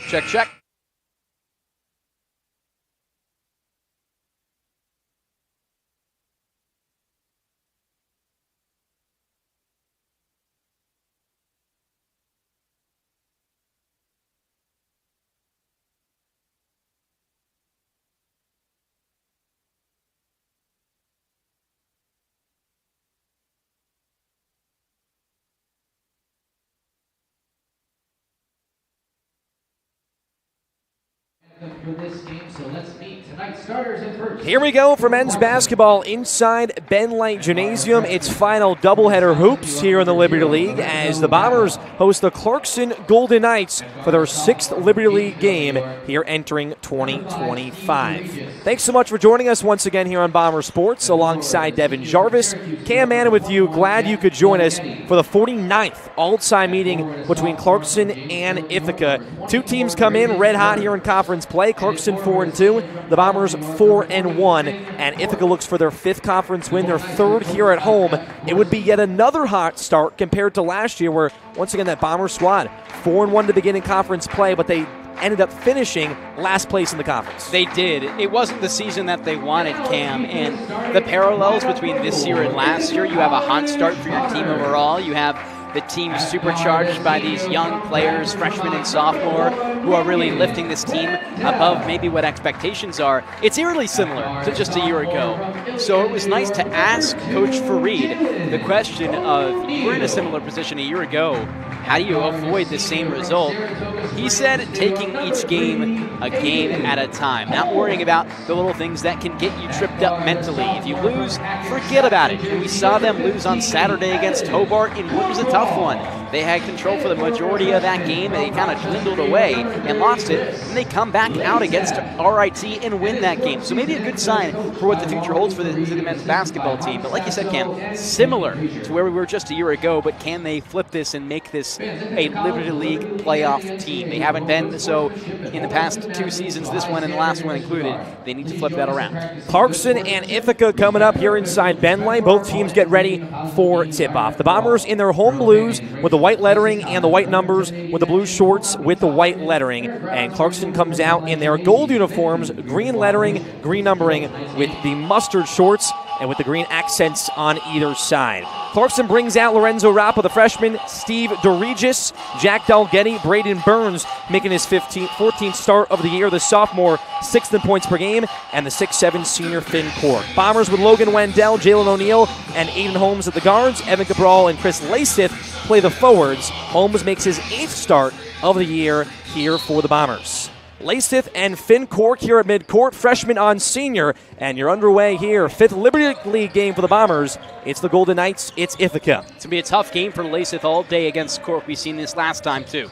Check, check. For this game, so let's meet tonight's starters in first. Here we go for men's basketball inside Ben Light Gymnasium. It's final doubleheader hoops here in the Liberty League as the Bombers host the Clarkson Golden Knights for their 6th Liberty League game here entering 2025. Thanks so much for joining us once again here on Bomber Sports alongside Devin Jarvis. Cam Manning with you. Glad you could join us for the 49th all-time meeting between Clarkson and Ithaca. Two teams come in red hot here in conference play. Clarkson 4-2, the Bombers 4-1, and Ithaca looks for their 5th conference win, their 3rd here at home. It would be yet another hot start compared to last year where, once again, that Bomber squad 4-1 to begin in conference play, but they ended up finishing last place in the conference. They did. It wasn't the season that they wanted, Cam, and the parallels between this year and last year, you have a hot start for your team overall. You have the team supercharged by these young players, freshmen and sophomore, who are really lifting this team above maybe what expectations are. It's eerily similar to just a year ago. So it was nice to ask Coach Fareed the question of, you were in a similar position a year ago, how do you avoid the same result? He said taking each game a game at a time, not worrying about the little things that can get you tripped up mentally. If you lose, forget about it. We saw them lose on Saturday against Hobart in what was a tough one. They had control for the majority of that game, and they kind of dwindled away and lost it, and they come back out against RIT and win that game. So maybe a good sign for what the future holds for the men's basketball team. But like you said, Cam, similar to where we were just a year ago, but can they flip this and make this a Liberty League playoff team? They haven't been so in the past 2 seasons, this one and the last one included. They need to flip that around. Clarkson and Ithaca coming up here inside Ben Light. Both teams get ready for tip-off. The Bombers in their home blues with the white lettering and the white numbers, with the blue shorts with the white lettering. And Clarkson comes out in their gold uniforms, green lettering, green numbering, with the mustard shorts and with the green accents on either side. Clarkson brings out Lorenzo Rappa, the freshman, Steve DeRegis, Jack Dalgetty, Braden Burns making his 14th start of the year, the sophomore, 6th in points per game, and the 6'7 senior Finn Cork. Bombers with Logan Wendell, Jalen O'Neal, and Aiden Holmes at the guards. Evan Cabral and Chris Lasith play the forwards. Holmes makes his 8th start of the year here for the Bombers. Lasith and Finn Cork here at midcourt, freshman on senior, and you're underway here. 5th Liberty League game for the Bombers. It's the Golden Knights, it's Ithaca. It's going to be a tough game for Lasith all day against Cork. We've seen this last time, too.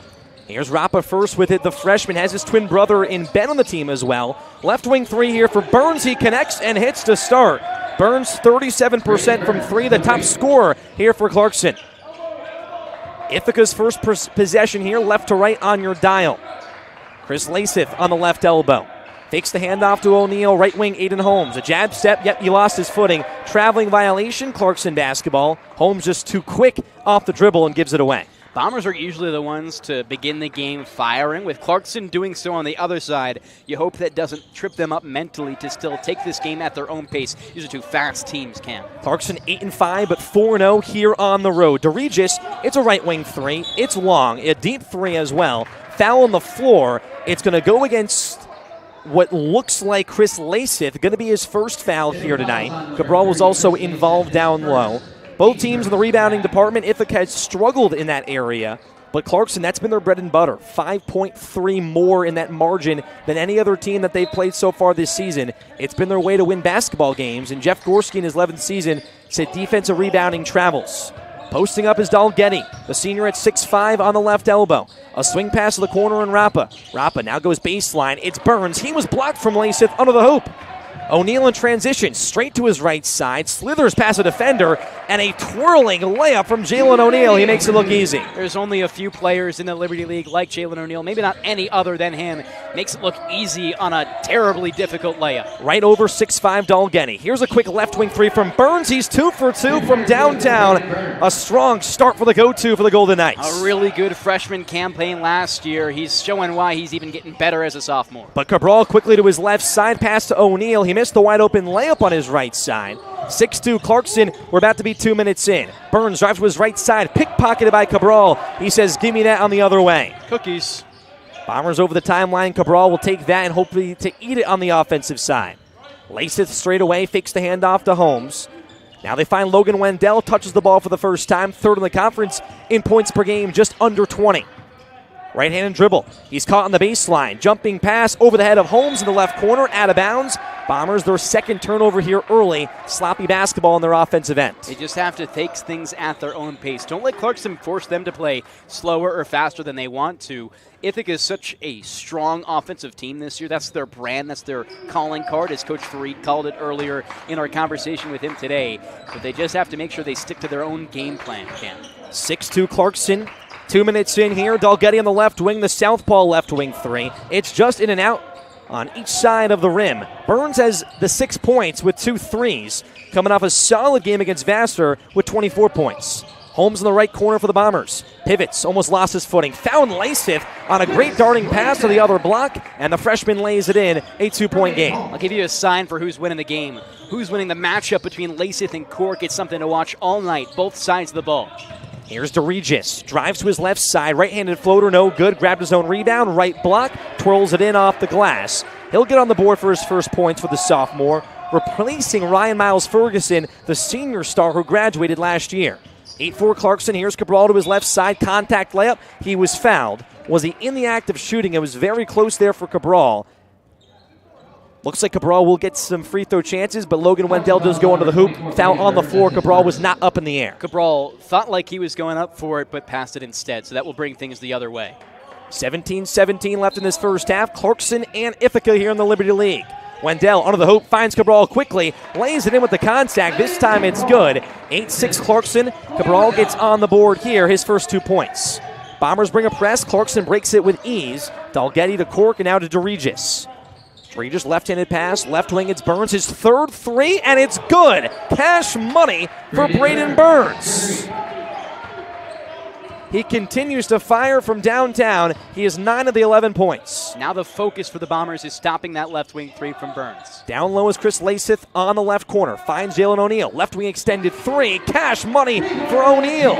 Here's Rappa first with it. The freshman has his twin brother in Ben on the team as well. Left wing 3 here for Burns. He connects and hits to start. Burns 37% from 3, the top scorer here for Clarkson. Ithaca's first possession here, left to right on your dial. Chris Lasith on the left elbow. Fakes the handoff to O'Neal, right wing Aiden Holmes. A jab step, yep, he lost his footing. Traveling violation, Clarkson basketball. Holmes just too quick off the dribble and gives it away. Bombers are usually the ones to begin the game firing. With Clarkson doing so on the other side, you hope that doesn't trip them up mentally to still take this game at their own pace. These are two fast teams, Cam. Clarkson 8-5, but 4-0 here on the road. DeRegis, it's a right wing 3. It's long, a deep 3 as well. Foul on the floor. It's going to go against what looks like Chris Lasith, going to be his first foul here tonight. Cabral was also involved down low. Both teams in the rebounding department, Ithaca has struggled in that area, but Clarkson, that's been their bread and butter. 5.3 more in that margin than any other team that they've played so far this season. It's been their way to win basketball games, and Jeff Gorski in his 11th season said defensive rebounding travels. Posting up is Dalgetty, the senior at 6'5 on the left elbow. A swing pass to the corner and Rappa. Rappa now goes baseline. It's Burns. He was blocked from Lasith under the hoop. O'Neal in transition, straight to his right side, slithers past a defender, and a twirling layup from Jalen O'Neal. He makes it look easy. There's only a few players in the Liberty League like Jalen O'Neal, maybe not any other than him. Makes it look easy on a terribly difficult layup. Right over 6'5" Dalgetty. Here's a quick left wing three from Burns. He's 2 for 2 from downtown. A strong start for the go-to for the Golden Knights. A really good freshman campaign last year. He's showing why he's even getting better as a sophomore. But Cabral quickly to his left side, pass to O'Neal. He missed the wide open layup on his right side. 6'2" Clarkson. We're about to be 2 minutes in. Burns drives to his right side, pickpocketed by Cabral. He says, give me that on the other way. Cookies. Bombers over the timeline. Cabral will take that and hopefully to eat it on the offensive side. Lasith straight away, fakes the handoff to Holmes. Now they find Logan Wendell, touches the ball for the first time, third in the conference in points per game, just under 20. Right-handed dribble. He's caught on the baseline. Jumping pass over the head of Holmes in the left corner, out of bounds. Bombers, their second turnover here early. Sloppy basketball on their offensive end. They just have to take things at their own pace. Don't let Clarkson force them to play slower or faster than they want to. Ithaca is such a strong offensive team this year. That's their brand. That's their calling card, as Coach Fareed called it earlier in our conversation with him today. But they just have to make sure they stick to their own game plan, Cam. 6'2" Clarkson. 2 minutes in here. Dalgetty on the left wing, the southpaw left wing three. It's just in and out on each side of the rim. Burns has the 6 points with 2 threes, coming off a solid game against Vassar with 24 points. Holmes in the right corner for the Bombers. Pivots, almost lost his footing. Found Lasith on a great darting pass to the other block, and the freshman lays it in, a 2-point game. I'll give you a sign for who's winning the game. Who's winning the matchup between Lasith and Cork. It's something to watch all night, both sides of the ball. Here's DeRegis. Drives to his left side. Right-handed floater, no good. Grabbed his own rebound. Right block. Twirls it in off the glass. He'll get on the board for his first points for the sophomore, replacing Ryan Miles Ferguson, the senior star who graduated last year. 8-4 Clarkson. Here's Cabral to his left side. Contact layup. He was fouled. Was he in the act of shooting? It was very close there for Cabral. Looks like Cabral will get some free throw chances, but Logan Wendell does go under the hoop. Foul on the floor. Cabral was not up in the air. Cabral thought like he was going up for it, but passed it instead, so that will bring things the other way. 17-17 left in this first half. Clarkson and Ithaca here in the Liberty League. Wendell under the hoop, finds Cabral quickly, lays it in with the contact. This time it's good. 8-6 Clarkson. Cabral gets on the board here, his first 2 points. Bombers bring a press. Clarkson breaks it with ease. Dalgetty to Cork and now to DeRegis. DeRegis left-handed pass, left wing, it's Burns, his third three, and it's good. Cash money for Braden Burns. He continues to fire from downtown. He has 9 of the 11 points. Now the focus for the Bombers is stopping that left wing three from Burns. Down low is Chris Lasith on the left corner. Finds Jalen O'Neal. Left wing extended three. Cash money for O'Neal.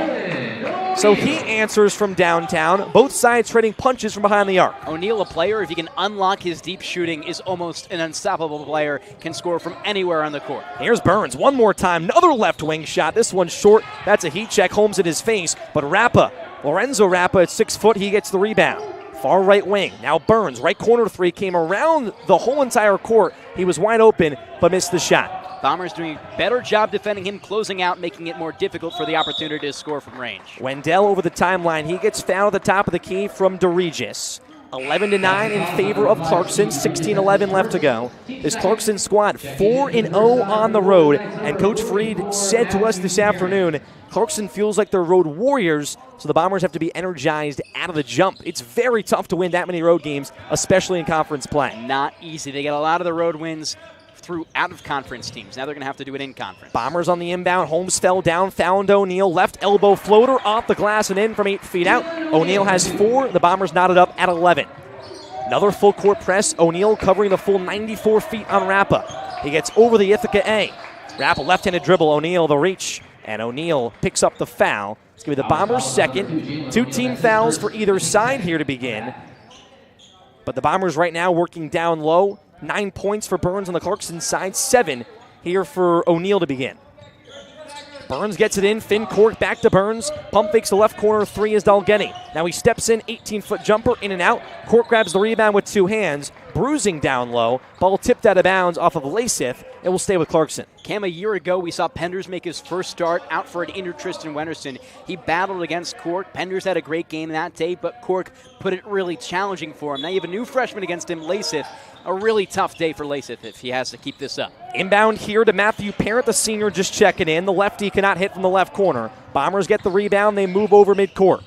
So he answers from downtown. Both sides trading punches from behind the arc. O'Neal, a player, if he can unlock his deep shooting, is almost an unstoppable player. Can score from anywhere on the court. Here's Burns one more time. Another left wing shot. This one's short. That's a heat check. Holmes in his face. But Lorenzo Rappa at 6 foot, he gets the rebound. Far right wing. Now Burns, right corner three, came around the whole entire court. He was wide open, but missed the shot. Bombers doing a better job defending him, closing out, making it more difficult for the opportunity to score from range. Wendell over the timeline. He gets fouled at the top of the key from DeRegis. 11-9 in favor of Clarkson. 16-11 left to go. This Clarkson squad 4-0 on the road. And Coach Fareed said to us this afternoon, Clarkson feels like they're road warriors, so the Bombers have to be energized out of the jump. It's very tough to win that many road games, especially in conference play. Not easy. They get a lot of the road wins through out-of-conference teams. Now they're going to have to do it in conference. Bombers on the inbound. Holmes fell down, found O'Neal. Left elbow floater off the glass and in from 8 feet out. O'Neal has 4. The Bombers knotted up at 11. Another full court press. O'Neal covering the full 94 feet on Rappa. He gets over the Ithaca A. Rappa left-handed dribble. O'Neal the reach. And O'Neal picks up the foul. It's going to be the Bombers' second. 2 team fouls for either side here to begin. But the Bombers right now working down low. 9 points for Burns on the Clarkson side. 7 here for O'Neal to begin. Burns gets it in. Finn Cork back to Burns. Pump fakes the left corner. 3 is Dalgetty. Now he steps in. 18-foot jumper in and out. Cork grabs the rebound with 2 hands. Bruising down low. Ball tipped out of bounds off of Lasith. It will stay with Clarkson. Cam, a year ago, we saw Penders make his first start out for an injured Tristan Wenderson. He battled against Cork. Penders had a great game that day, but Cork put it really challenging for him. Now you have a new freshman against him, Lasith. A really tough day for Lasith if he has to keep this up. Inbound here to Matthew Parent, the senior, just checking in. The lefty cannot hit from the left corner. Bombers get the rebound. They move over midcourt.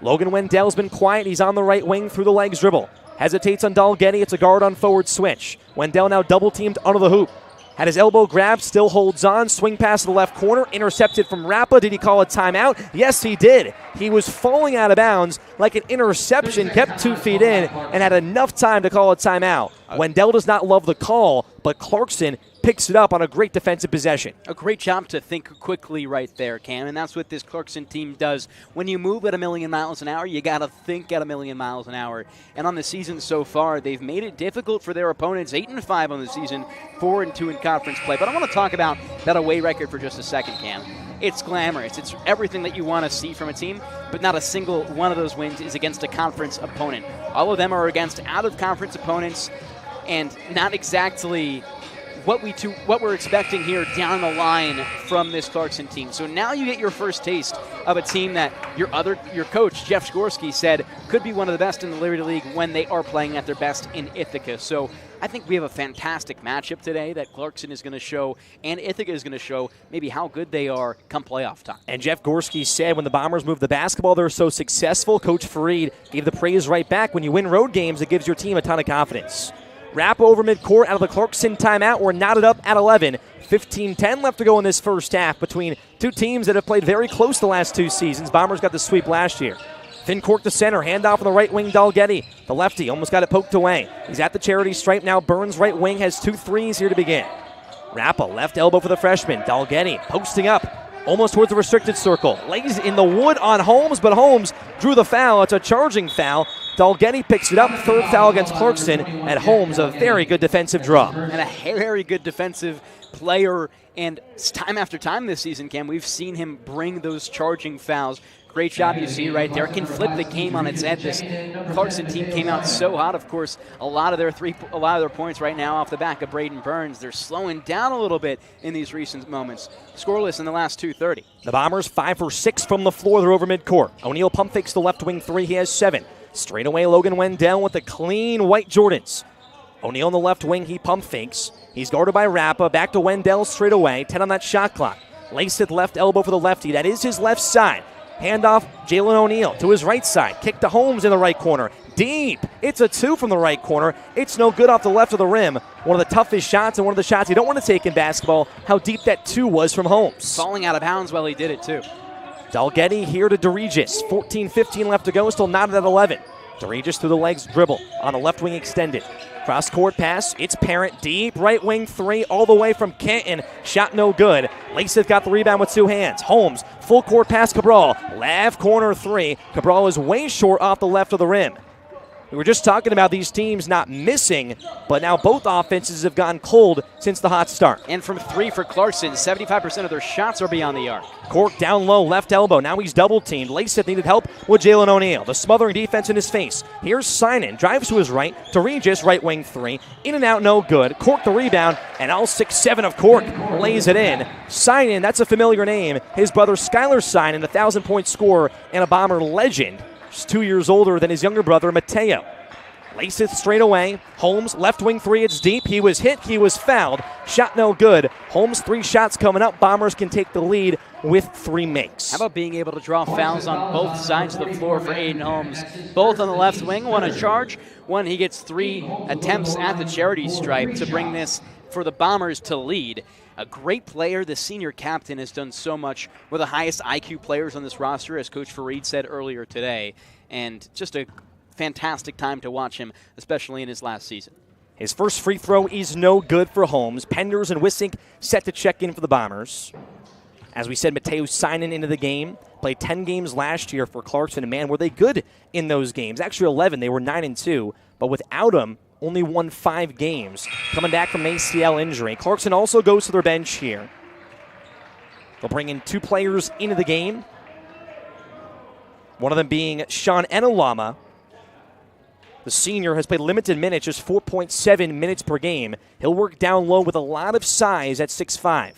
Logan Wendell's been quiet. He's on the right wing through the legs dribble. Hesitates on Dalgetty. It's a guard on forward switch. Wendell now double-teamed under the hoop. Had his elbow grabbed, still holds on. Swing pass to the left corner, intercepted from Rappa. Did he call a timeout? Yes, he did. He was falling out of bounds like an interception, kept 2 feet in, and had enough time to call a timeout. Wendell does not love the call, but Clarkson picks it up on a great defensive possession. A great job to think quickly right there, Cam, and that's what this Clarkson team does. When you move at 1,000,000 miles an hour, you got to think at 1,000,000 miles an hour. And on the season so far, they've made it difficult for their opponents. 8-5 on the season, 4-2 in conference play. But I want to talk about that away record for just a second, Cam. It's glamorous. It's everything that you want to see from a team, but not a single one of those wins is against a conference opponent. All of them are against out-of-conference opponents, and not exactly what we're expecting here down the line from this Clarkson team. So now you get your first taste of a team that your coach, Jeff Skorsky, said could be one of the best in the Liberty League when they are playing at their best in Ithaca. So I think we have a fantastic matchup today that Clarkson is going to show and Ithaca is going to show maybe how good they are come playoff time. And Jeff Gorski said when the Bombers move the basketball, they're so successful. Coach Fareed gave the praise right back. When you win road games, it gives your team a ton of confidence. Wrap over midcourt out of the Clarkson timeout. We're knotted up at 11. 15-10 left to go in this first half between two teams that have played very close the last 2 seasons. Bombers got the sweep last year. Thin court to center. Handoff on the right wing, Dalgetty. The lefty almost got it poked away. He's at the charity stripe now. Burns right wing has 2 threes here to begin. Rappa, left elbow for the freshman. Dalgetty posting up almost towards the restricted circle. Lays in the wood on Holmes, but Holmes drew the foul. It's a charging foul. Dalgetty picks it up. 3rd foul against Clarkson. And Holmes, a very good defensive draw. And a very good defensive player. And time after time this season, Cam, we've seen him bring those charging fouls. Great job you see right there. Can flip the game on its head. This Clarkson team came out so hot. Of course, a lot of their points right now off the back of Braden Burns. They're slowing down a little bit in these recent moments. Scoreless in the last 2:30. The Bombers 5 for 6 from the floor. They're over midcourt. O'Neal pump fakes the left wing 3. He has 7. Straight away, Logan Wendell with the clean white Jordans. O'Neal on the left wing. He pump fakes. He's guarded by Rappa. Back to Wendell straight away. 10 on that shot clock. Lasith left elbow for the lefty. That is his left side. Handoff, Jalen O'Neal to his right side. Kick to Holmes in the right corner. Deep. It's a 2 from the right corner. It's no good off the left of the rim. One of the toughest shots and one of the shots you don't want to take in basketball. How deep that 2 was from Holmes. Falling out of bounds while he did it, too. Dalgetty here to DeRegis. 14-15 left to go. Still knotted at 11. DeRegis through the legs dribble on the left wing extended. Cross court pass. It's Parent deep. Right wing 3 all the way from Canton. Shot no good. Lasith got the rebound with 2 hands. Holmes full court pass Cabral. Left corner 3. Cabral is way short off the left of the rim. We were just talking about these teams not missing, but now both offenses have gotten cold since the hot start. And from 3 for Clarkson, 75% of their shots are beyond the arc. Cork down low, left elbow. Now he's double-teamed. Lasith needed help with Jalen O'Neal. The smothering defense in his face. Here's Sinan. Drives to his right. To Regis, right wing 3. In and out, no good. Cork the rebound, and all 6-7 of Cork lays it in. Sinan, that's a familiar name. His brother Skylar Sinan, a 1,000-point scorer and a Bomber legend. Just 2 years older than his younger brother, Mateo. Lasith straight away. Holmes, left wing 3, it's deep. He was hit, he was fouled. Shot no good. Holmes, 3 shots coming up. Bombers can take the lead with 3 makes. How about being able to draw fouls on both sides of the floor for Aiden Holmes? Both on the left wing, one a charge. One, he gets 3 attempts at the charity stripe to bring this for the Bombers to lead. A great player. The senior captain has done so much. One of the highest IQ players on this roster, as Coach Fareed said earlier today. And just a fantastic time to watch him, especially in his last season. His first free throw is no good for Holmes. Penders and Wissink set to check in for the Bombers. As we said, Mateo Sinan into the game. Played 10 games last year for Clarkson, and man, were they good in those games. Actually 11, they were 9-2, but without him, only won 5 games. Coming back from an ACL injury. Clarkson also goes to their bench here. They'll bring in 2 players into the game. One of them being Sean Enalama. The senior has played limited minutes, just 4.7 minutes per game. He'll work down low with a lot of size at 6'5".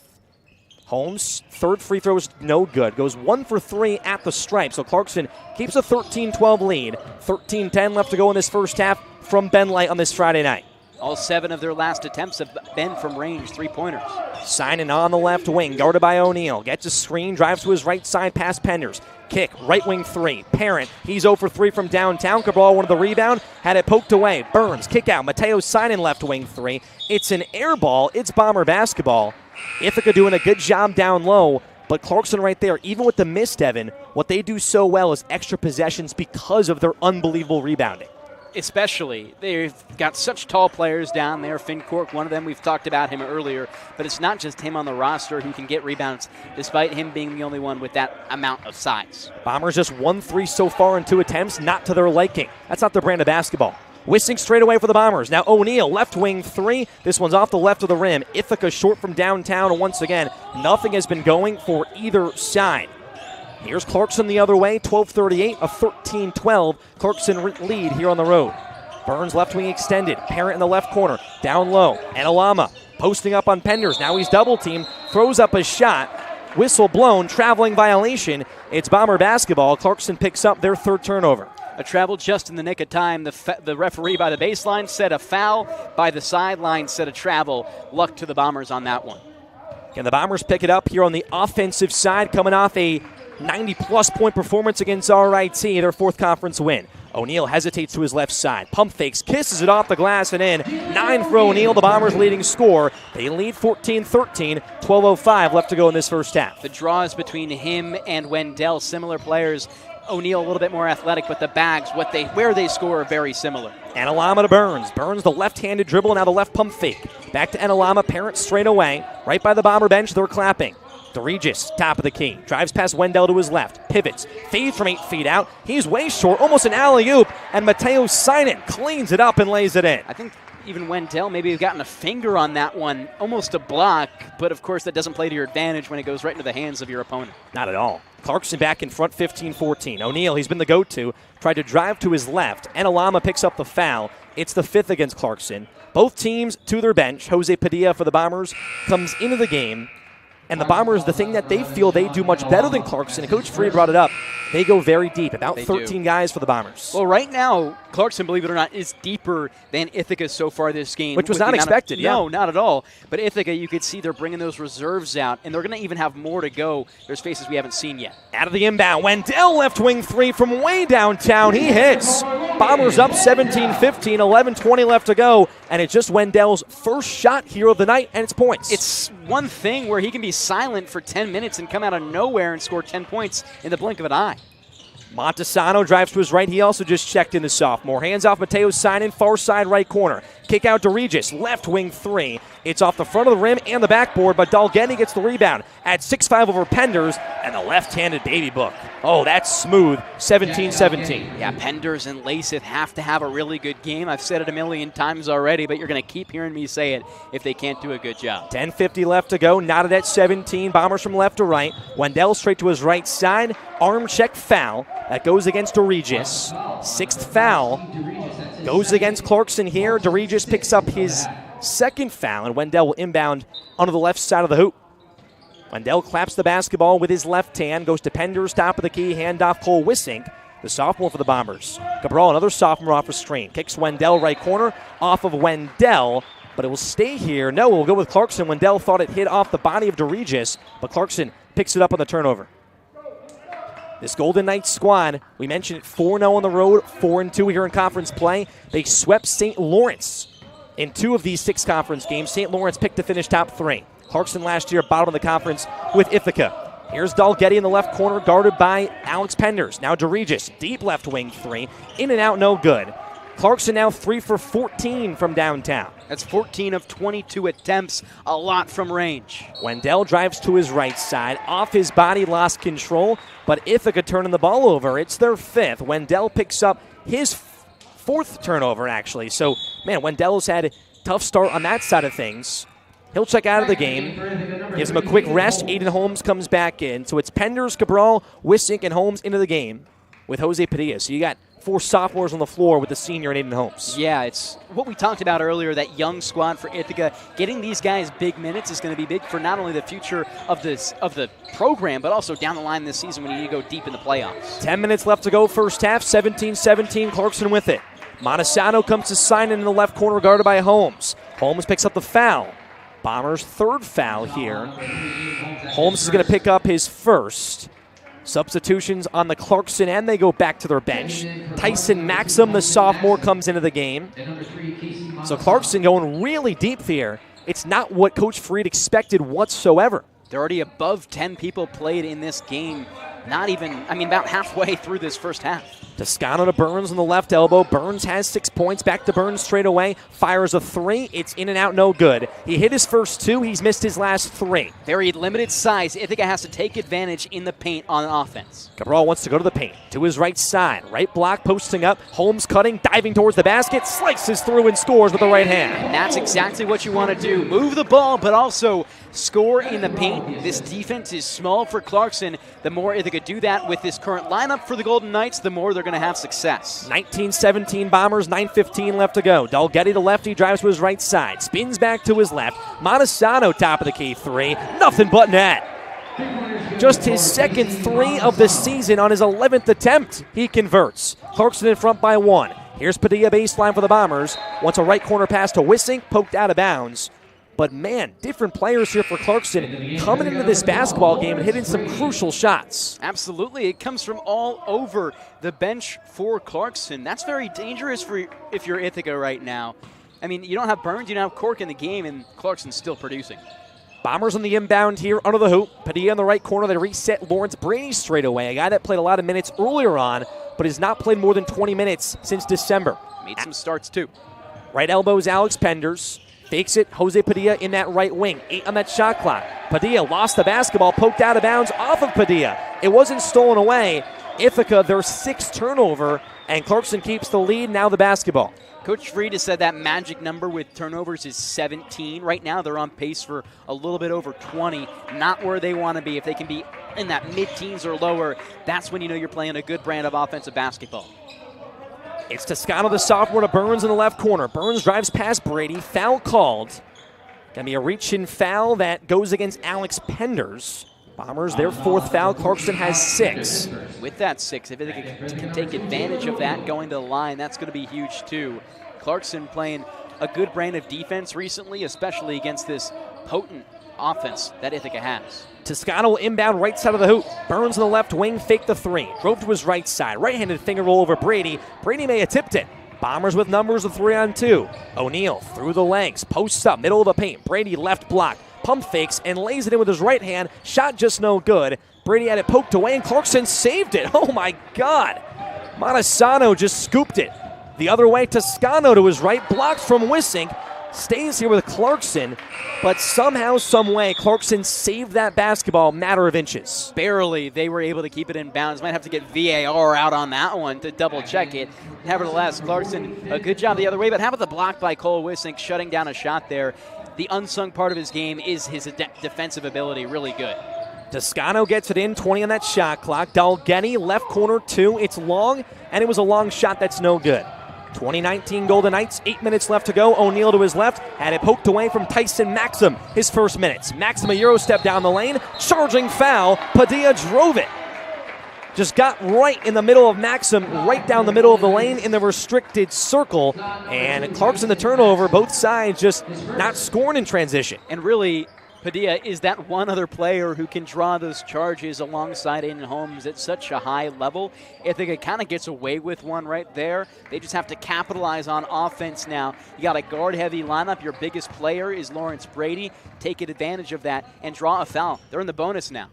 Holmes, third free throw is no good. Goes 1 for 3 at the stripe. So Clarkson keeps a 13-12 lead. 13-10 left to go in this first half from Ben Light on this Friday night. All 7 of their last attempts have been from range, 3-pointers. Signing on the left wing, guarded by O'Neal. Gets a screen, drives to his right side past Penders. Kick, right wing 3. Parent, he's 0 for 3 from downtown. Cabral wanted the rebound, had it poked away. Burns, kick out. Mateo signing left wing 3. It's an air ball. It's Bomber basketball. Ithaca doing a good job down low, but Clarkson right there, even with the miss, Devin, what they do so well is extra possessions because of their unbelievable rebounding. Especially, they've got such tall players down there. Finn Cork, one of them, we've talked about him earlier, but it's not just him on the roster who can get rebounds, despite him being the only one with that amount of size. Bombers just 1-3 so far in 2 attempts, not to their liking. That's not their brand of basketball. Wissing straight away for the Bombers. Now O'Neal, left wing 3. This one's off the left of the rim. Ithaca short from downtown, and once again, nothing has been going for either side. Here's Clarkson the other way, 12:38, a 13-12 Clarkson lead here on the road. Burns left wing extended, Parent in the left corner, down low, and Alama posting up on Penders. Now he's double teamed, throws up a shot, whistle blown, traveling violation. It's Bomber basketball. Clarkson picks up their 3rd turnover. A travel just in the nick of time. The referee by the baseline said a foul, by the sideline said a travel. Luck to the Bombers on that one. Can the Bombers pick it up here on the offensive side, coming off a 90-plus point performance against RIT, their 4th conference win. O'Neal hesitates to his left side. Pump fakes, kisses it off the glass and in. 9 for O'Neal, the Bombers' leading score. They lead 14-13, 12:05 left to go in this first half. The draws between him and Wendell, similar players. O'Neal a little bit more athletic, but the bags, where they score are very similar. Analama to Burns. Burns the left-handed dribble, now the left pump fake. Back to Analama, Parent straight away. Right by the Bomber bench, they're clapping. DeRegis, top of the key. Drives past Wendell to his left. Pivots. Fades from 8 feet out. He's way short, almost an alley-oop. And Mateo Sinan cleans it up and lays it in. I think even Wendell maybe have gotten a finger on that one, almost a block. But, of course, that doesn't play to your advantage when it goes right into the hands of your opponent. Not at all. Clarkson back in front, 15-14. O'Neal, he's been the go-to. Tried to drive to his left. And Alama picks up the foul. It's the 5th against Clarkson. Both teams to their bench. Jose Padilla for the Bombers comes into the game. And the Bombers, the thing that they feel they do much better than Clarkson, and Coach Free brought it up, they go very deep, about 13 guys for the Bombers. Well, right now, Clarkson, believe it or not, is deeper than Ithaca so far this game. Which was not expected, yeah. No, not at all. But Ithaca, you could see they're bringing those reserves out, and they're going to even have more to go. There's faces we haven't seen yet. Out of the inbound, Wendell left wing 3 from way downtown. He hits. Bombers up 17-15, 11:20 left to go, and it's just Wendell's first shot here of the night, and it's points. It's one thing where he can be silent for 10 minutes and come out of nowhere and score 10 points in the blink of an eye. Montesano drives to his right. He also just checked in the sophomore. Hands off Mateo Sinan, far side right corner. Kick out to Regis, left wing 3. It's off the front of the rim and the backboard, but Dalgety gets the rebound at 6'5" over Penders, and the left-handed Davy Book. Oh, that's smooth, 17-17. Yeah, Penders and Lasith have to have a really good game. I've said it a million times already, but you're going to keep hearing me say it if they can't do a good job. 10:50 left to go, knotted at 17. Bombers from left to right. Wendell straight to his right side. Arm check foul. That goes against DeRegis. 6th foul goes against Clarkson here. DeRegis picks up his 2nd foul, and Wendell will inbound onto the left side of the hoop. Wendell claps the basketball with his left hand, goes to Penders, top of the key, handoff Cole Wissink, the sophomore for the Bombers. Cabral, another sophomore off a screen. Kicks Wendell right corner, off of Wendell, but it will stay here. No, we'll go with Clarkson. Wendell thought it hit off the body of DeRegis, but Clarkson picks it up on the turnover. This Golden Knights squad, we mentioned it, 4-0 on the road, 4-2 here in conference play. They swept St. Lawrence in 2 of these 6 conference games. St. Lawrence picked to finish top 3. Clarkson last year, bottom of the conference with Ithaca. Here's Dalgety in the left corner, guarded by Alex Penders. Now DeRegis, deep left wing 3. In and out, no good. Clarkson now 3 for 14 from downtown. That's 14 of 22 attempts, a lot from range. Wendell drives to his right side. Off his body, lost control, but Ithaca turning the ball over. It's their 5th. Wendell picks up his 4th turnover, actually. So, man, Wendell's had a tough start on that side of things. He'll check out of the game. Gives him a quick rest. Aiden Holmes comes back in. So it's Penders, Cabral, Wissink, and Holmes into the game with Jose Padilla. So you got 4 sophomores on the floor with the senior and Aiden Holmes. Yeah, it's what we talked about earlier, that young squad for Ithaca. Getting these guys big minutes is going to be big for not only the future of the program, but also down the line this season when you need to go deep in the playoffs. 10 minutes left to go first half, 17-17, Clarkson with it. Montesano comes to sign in the left corner, guarded by Holmes. Holmes picks up the foul. Bombers' 3rd foul here. Holmes is going to pick up his first. Substitutions on the Clarkson, and they go back to their bench. Tyson Maxim, the sophomore, comes into the game. So Clarkson going really deep here. It's not what Coach Freed expected whatsoever. They're already above 10 people played in this game. About halfway through this first half. Toscano to Burns on the left elbow. Burns has 6 points. Back to Burns straight away. Fires a 3. It's in and out, no good. He hit his first 2. He's missed his last 3. Very limited size. Ithaca has to take advantage in the paint on offense. Cabral wants to go to the paint. To his right side. Right block, posting up. Holmes cutting, diving towards the basket. Slices through and scores with the right hand. And that's exactly what you want to do. Move the ball, but also score in the paint. This defense is small for Clarkson. The more Ithaca do that with this current lineup for the Golden Knights, the more they're going to have success. 19-17 Bombers, 9:15 left to go. Dalgetty, the lefty, drives to his right side. Spins back to his left. Montesano, top of the key 3. Nothing but net. Just his second 3 of the season on his 11th attempt. He converts. Clarkson in front by 1. Here's Padilla baseline for the Bombers. Wants a right corner pass to Wissink, poked out of bounds. But man, different players here for Clarkson coming into this basketball game and hitting some crucial shots. Absolutely. It comes from all over the bench for Clarkson. That's very dangerous for if you're Ithaca right now. You don't have Burns, you don't have Cork in the game, and Clarkson's still producing. Bombers on the inbound here under the hoop. Padilla in the right corner. They reset Lawrence Brady straight away, a guy that played a lot of minutes earlier on, but has not played more than 20 minutes since December. Made some starts too. Right elbow is Alex Penders. Fakes it, Jose Padilla in that right wing. 8 on that shot clock. Padilla lost the basketball, poked out of bounds off of Padilla. It wasn't stolen away. Ithaca, their 6th turnover, and Clarkson keeps the lead, now the basketball. Coach Freed has said that magic number with turnovers is 17. Right now they're on pace for a little bit over 20. Not where they want to be. If they can be in that mid-teens or lower, that's when you know you're playing a good brand of offensive basketball. It's Toscano, the sophomore, to Burns in the left corner. Burns drives past Brady. Foul called. Going to be a reach-in foul that goes against Alex Penders. Bombers, their 4th foul. Clarkson has 6. With that 6, if they can take advantage of that going to the line, that's going to be huge too. Clarkson playing a good brand of defense recently, especially against this potent offense that Ithaca has. Toscano will inbound right side of the hoop. Burns on the left wing, fake the 3. Drove to his right side. Right-handed finger roll over Brady. Brady may have tipped it. Bombers with numbers of 3-on-2. O'Neal through the legs. Posts up, middle of the paint. Brady left block. Pump fakes and lays it in with his right hand. Shot just no good. Brady had it poked away and Clarkson saved it. Oh my God. Montesano just scooped it. The other way, Toscano to his right. Blocked from Wissink. Stays here with Clarkson, but somehow, some way, Clarkson saved that basketball, matter of inches. Barely. They were able to keep it in bounds. Might have to get VAR out on that one to double check it. Nevertheless, Clarkson, a good job the other way, but how about the block by Cole Wissink, shutting down a shot there? The unsung part of his game is his defensive ability, really good. Toscano gets it in, 20 on that shot clock. Dalgetty, left corner 2. It's long, and it was a long shot that's no good. 2019 Golden Knights, 8 minutes left to go. O'Neal to his left, had it poked away from Tyson Maxim, his first minutes. Maxim a Euro step down the lane, charging foul. Padilla drove it. Just got right in the middle of Maxim, right down the middle of the lane in the restricted circle. And Clarkson the turnover, both sides just not scoring in transition. And really, Padilla is that one other player who can draw those charges alongside Aiden Holmes at such a high level. Ithaca kind of gets away with one right there. They just have to capitalize on offense now. You got a guard-heavy lineup. Your biggest player is Lawrence Brady. Take advantage of that and draw a foul. They're in the bonus now.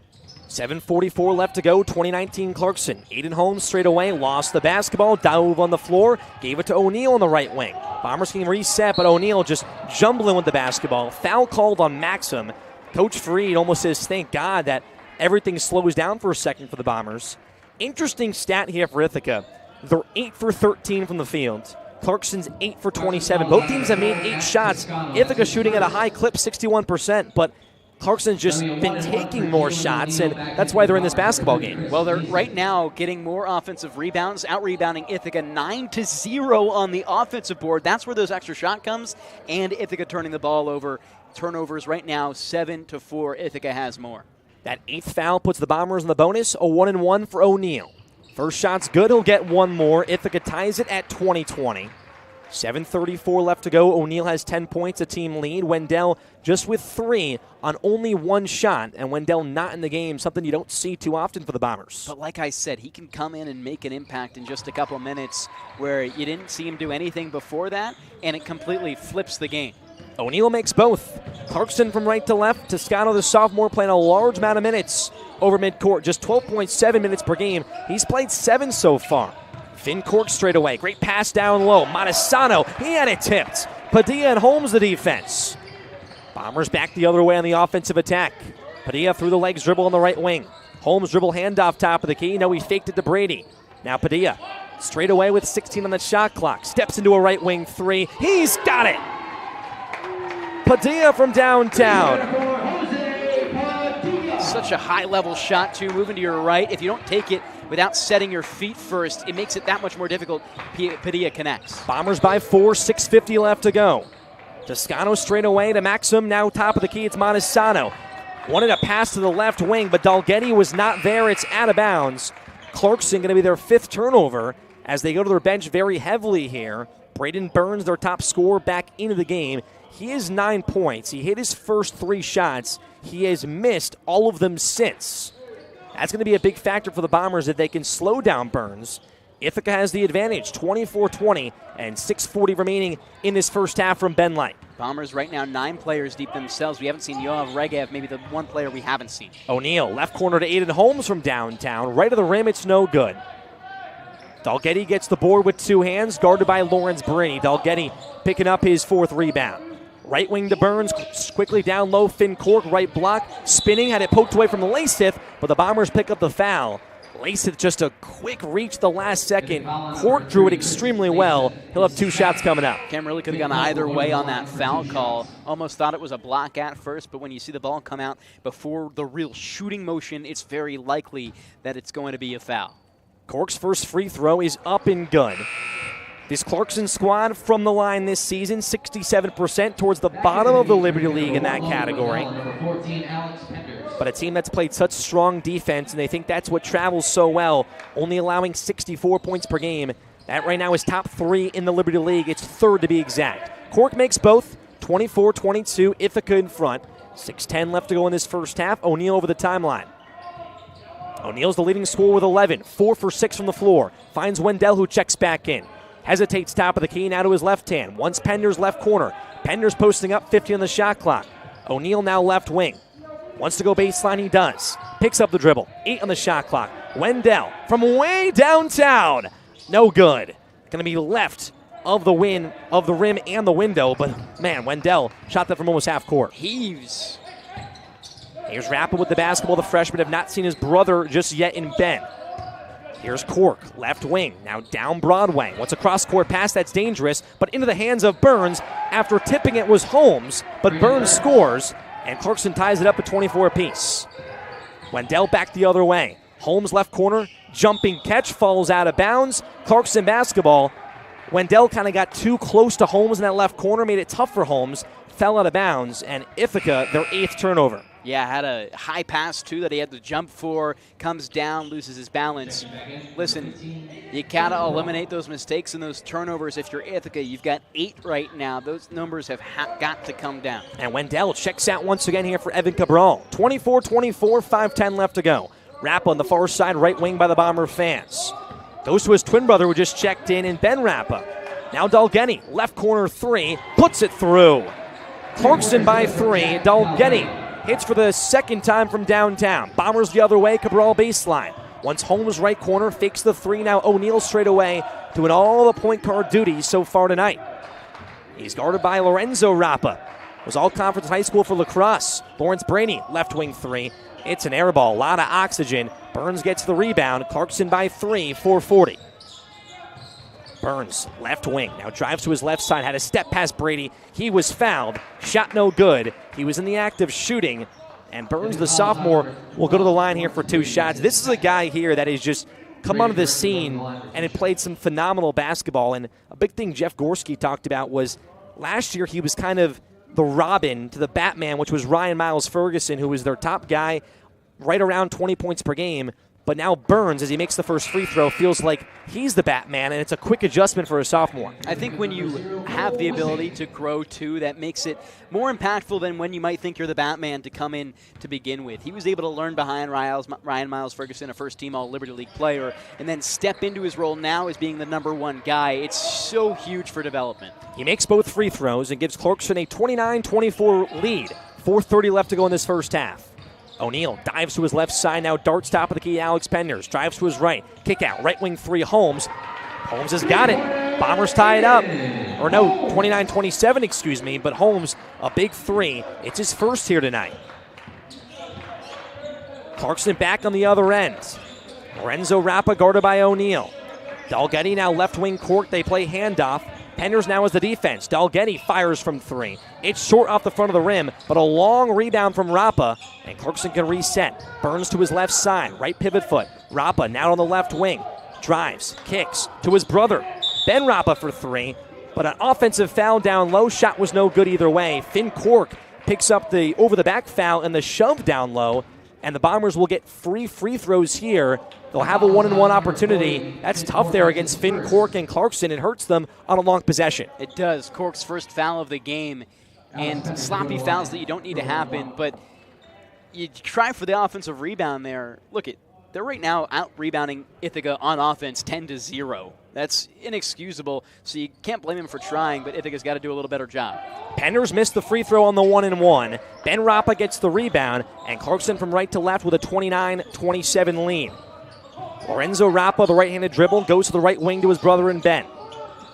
7:44 left to go, 2019 Clarkson. Aiden Holmes straight away, lost the basketball, dove on the floor, gave it to O'Neal on the right wing. Bombers can reset, but O'Neal just jumbling with the basketball. Foul called on Maxim. Coach Freed almost says, thank God that everything slows down for a second for the Bombers. Interesting stat here for Ithaca. They're 8 for 13 from the field. Clarkson's 8 for 27. Both teams have made 8 shots. Ithaca shooting at a high clip, 61%, but Clarkson's just been taking more shots, and that's why they're in this basketball game. Well, they're right now getting more offensive rebounds, out-rebounding Ithaca 9-0 on the offensive board. That's where those extra shot comes, and Ithaca turning the ball over. Turnovers right now 7-4. Ithaca has more. That 8th foul puts the Bombers in the bonus, a 1-and-1 for O'Neal. First shot's good, he'll get one more. Ithaca ties it at 20-20. 7:34 left to go. O'Neal has 10 points, a team lead. Wendell just with 3 on only 1 shot, and Wendell not in the game, something you don't see too often for the Bombers. But like I said, he can come in and make an impact in just a couple minutes where you didn't see him do anything before that, and it completely flips the game. O'Neal makes both. Clarkson from right to left. Toscano, the sophomore, playing a large amount of minutes over midcourt, just 12.7 minutes per game. He's played 7 so far. Finn Cork straight away. Great pass down low. Montesano, he had it tipped. Padilla and Holmes the defense. Bombers back the other way on the offensive attack. Padilla through the legs dribble on the right wing. Holmes dribble handoff top of the key. No, he faked it to Brady. Now Padilla straight away with 16 on the shot clock. Steps into a right wing 3. He's got it. Padilla from downtown. Such a high-level shot, too, moving to your right. If you don't take it without setting your feet first, it makes it that much more difficult. Padilla connects. Bombers by 4, 6:50 left to go. Toscano straight away to Maxim, now top of the key, it's Montesano. Wanted a pass to the left wing, but Dalgetti was not there, it's out of bounds. Clarkson going to be their 5th turnover as they go to their bench very heavily here. Braden Burns, their top scorer, back into the game. He has 9 points. He hit his first 3 shots. He has missed all of them since. That's going to be a big factor for the Bombers if they can slow down Burns. Ithaca has the advantage, 24-20, and 6:40 remaining in this first half from Ben Light. Bombers right now 9 players deep themselves. We haven't seen Yoav Regev, maybe the one player we haven't seen. O'Neal, left corner to Aiden Holmes from downtown. Right of the rim, it's no good. Dalgetti gets the board with 2 hands, guarded by Lawrence Brady. Dalgetti picking up his 4th rebound. Right wing to Burns, quickly down low, Finn Cork, right block, spinning, had it poked away from Lasith, but the Bombers pick up the foul. Lasith just a quick reach the last second. Cork drew it extremely well. He'll have 2 shots coming up. Cam really could have gone either way on that foul call. Almost thought it was a block at first, but when you see the ball come out before the real shooting motion, it's very likely that it's going to be a foul. Cork's first free throw is up and good. This Clarkson squad from the line this season, 67% towards the bottom of the Liberty League in that category. But a team that's played such strong defense, and they think that's what travels so well, only allowing 64 points per game. That right now is top 3 in the Liberty League. It's 3rd to be exact. Cork makes both, 24-22, Ithaca in front. 6:10 left to go in this first half. O'Neal over the timeline. O'Neal's the leading scorer with 11, 4 for 6 from the floor. Finds Wendell, who checks back in. Hesitates top of the key, now to his left hand. Once Pender's left corner. Pender's posting up, 50 on the shot clock. O'Neal now left wing. Wants to go baseline, he does. Picks up the dribble, 8 on the shot clock. Wendell from way downtown. No good. Going to be left of the rim and the window, but man, Wendell shot that from almost half court. Heaves. Here's Rappa with the basketball. The freshman have not seen his brother just yet in Ben. Here's Cork, left wing, now down Broadway. What's a cross-court pass that's dangerous, but into the hands of Burns. After tipping it was Holmes, but Burns scores, and Clarkson ties it up at 24 apiece. Wendell back the other way. Holmes left corner, jumping catch, falls out of bounds. Clarkson basketball. Wendell kind of got too close to Holmes in that left corner, made it tough for Holmes, fell out of bounds, and Ithaca, their 8th turnover. Yeah, had a high pass, too, that he had to jump for, comes down, loses his balance. Listen, you got to eliminate those mistakes and those turnovers. If you're Ithaca, you've got 8 right now. Those numbers have got to come down. And Wendell checks out once again here for Evan Cabral. 24-24, 5:10 left to go. Rappa on the far side, right wing by the Bomber fans. Goes to his twin brother who just checked in Ben Rappa. Now Dalgetti, left corner 3, puts it through. Clarkson by 3, Dalgetti hits for the 2nd time from downtown. Bombers the other way, Cabral baseline. Once Holmes right corner, fakes the 3, now O'Neal straight away, doing all the point guard duties so far tonight. He's guarded by Lorenzo Rappa. Was all conference high school for lacrosse. Lawrence Brady, left wing 3. It's an air ball, a lot of oxygen. Burns gets the rebound, Clarkson by 3, 4:40. Burns, left wing, now drives to his left side, had a step past Brady. He was fouled, shot no good. He was in the act of shooting, And Burns, the sophomore, will go to the line here for 2 shots. This is a guy here that has just come onto the scene and had played some phenomenal basketball. And a big thing Jeff Gorski talked about was last year he was kind of the Robin to the Batman, which was Ryan Miles Ferguson, who was their top guy, right around 20 points per game. But now Burns, as he makes the first free throw, feels like he's the Batman, and it's a quick adjustment for a sophomore. I think when you have the ability to grow too, that makes it more impactful than when you might think you're the Batman to come in to begin with. He was able to learn behind Ryan Miles Ferguson, a first-team All-Liberty League player, and then step into his role now as being the #1 guy. It's so huge for development. He makes both free throws and gives Clarkson a 29-24 lead. 4:30 left to go in this first half. O'Neal dives to his left side, now darts top of the key, Alex Penders. Drives to his right, kick out, right wing 3, Holmes. Holmes has got it. Bombers tie it up. Or no, 29-27, excuse me, but Holmes, a big 3. It's his first here tonight. Clarkson back on the other end. Lorenzo Rappa guarded by O'Neal. Dalgetty now left wing court, they play handoff. Penders now has the defense. Dalgetty fires from 3. It's short off the front of the rim, but a long rebound from Rappa, and Clarkson can reset. Burns to his left side, right pivot foot. Rappa now on the left wing. Drives, kicks to his brother. Ben Rappa for 3, but an offensive foul down low. Shot was no good either way. Finn Cork picks up the over-the-back foul and the shove down low, and the Bombers will get free throws here. They'll have a 1-and-1 opportunity. That's tough there against Finn Cork and Clarkson. It hurts them on a long possession. It does. Cork's first foul of the game, and sloppy fouls that you don't need to happen, but you try for the offensive rebound there. Look, they're right now out-rebounding Ithaca on offense 10-0. That's inexcusable, so you can't blame him for trying, but Ithaca's got to do a little better job. Penders missed the free throw on the 1-and-1. Ben Rappa gets the rebound, and Clarkson from right to left with a 29-27 lead. Lorenzo Rappa, the right-handed dribble, goes to the right wing to his brother and Ben.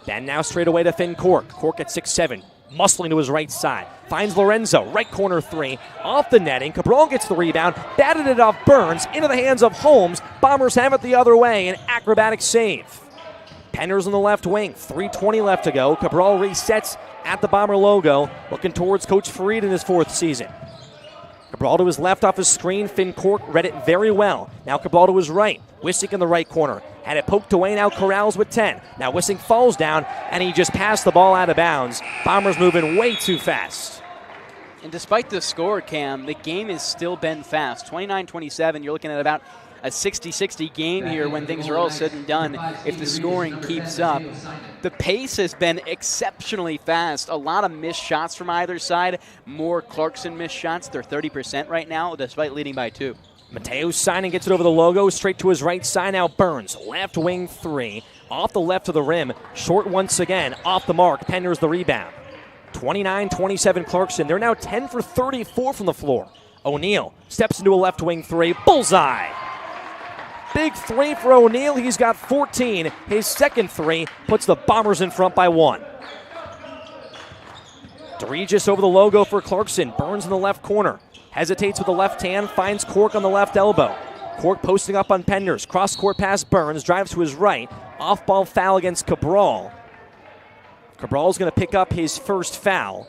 Ben now straight away to Finn Cork. Cork at 6'7", muscling to his right side. Finds Lorenzo, right corner 3, off the netting. Cabral gets the rebound, batted it off Burns, into the hands of Holmes. Bombers have it the other way, an acrobatic save. Penders on the left wing, 3:20 left to go. Cabral resets at the Bomber logo, looking towards Coach Fareed in his 4th season. Cabral to his left off his screen. Finn Cork read it very well. Now Cabral to his right. Wissink in the right corner. Had it poked away. Now Corrals with 10. Now Wissink falls down, and he just passed the ball out of bounds. Bombers moving way too fast. And despite the score, Cam, the game has still been fast. 29-27, you're looking at about a 60-60 game here when things are all said and done if the scoring keeps up. The pace has been exceptionally fast. A lot of missed shots from either side. More Clarkson missed shots. They're 30% right now, despite leading by 2. Mateo's signing gets it over the logo, straight to his right side. Now Burns, left wing 3, off the left of the rim. Short once again, off the mark. Penders the rebound. 29-27 Clarkson. They're now 10 for 34 from the floor. O'Neal steps into a left wing 3. Bullseye! Big 3 for O'Neal. He's got 14. His second 3 puts the Bombers in front by 1. DeRegis over the logo for Clarkson. Burns in the left corner. Hesitates with the left hand. Finds Cork on the left elbow. Cork posting up on Penders. Cross-court pass Burns. Drives to his right. Off-ball foul against Cabral. Cabral's going to pick up his first foul.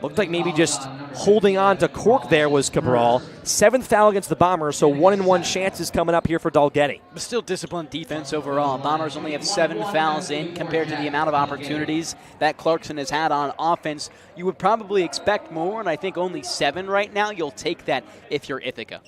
Looked like maybe just holding on to Cork there was Cabral. 7th foul against the Bombers, so 1-and-1 chances coming up here for Dalgetty. But still disciplined defense overall. Bombers only have 7 fouls in compared to the amount of opportunities that Clarkson has had on offense. You would probably expect more, and I think only 7 right now. You'll take that if you're Ithaca.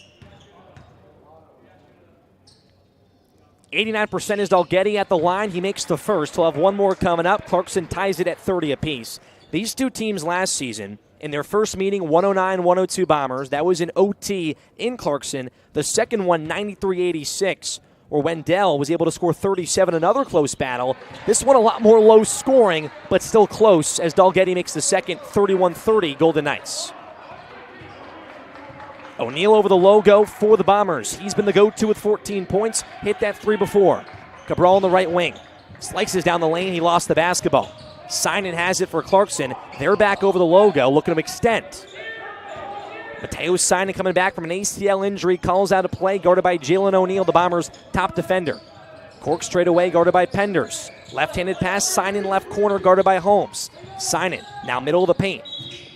89% is Dalgetty at the line. He makes the first. He'll have one more coming up. Clarkson ties it at 30 apiece. These two teams last season, in their first meeting, 109-102 Bombers. That was an OT in Clarkson. The second one, 93-86, where Wendell was able to score 37, another close battle. This one a lot more low scoring, but still close, as Dalgetty makes the second, 31-30 Golden Knights. O'Neal over the logo for the Bombers. He's been the go-to with 14 points. Hit that 3 before. Cabral on the right wing. Slices down the lane. He lost the basketball. Synan has it for Clarkson. They're back over the logo, looking to extend. Mateo Synan coming back from an ACL injury, calls out a play, guarded by Jalen O'Neal, the Bombers' top defender. Cork straight away, guarded by Penders. Left-handed pass, Synan left corner, guarded by Holmes. Synan now middle of the paint.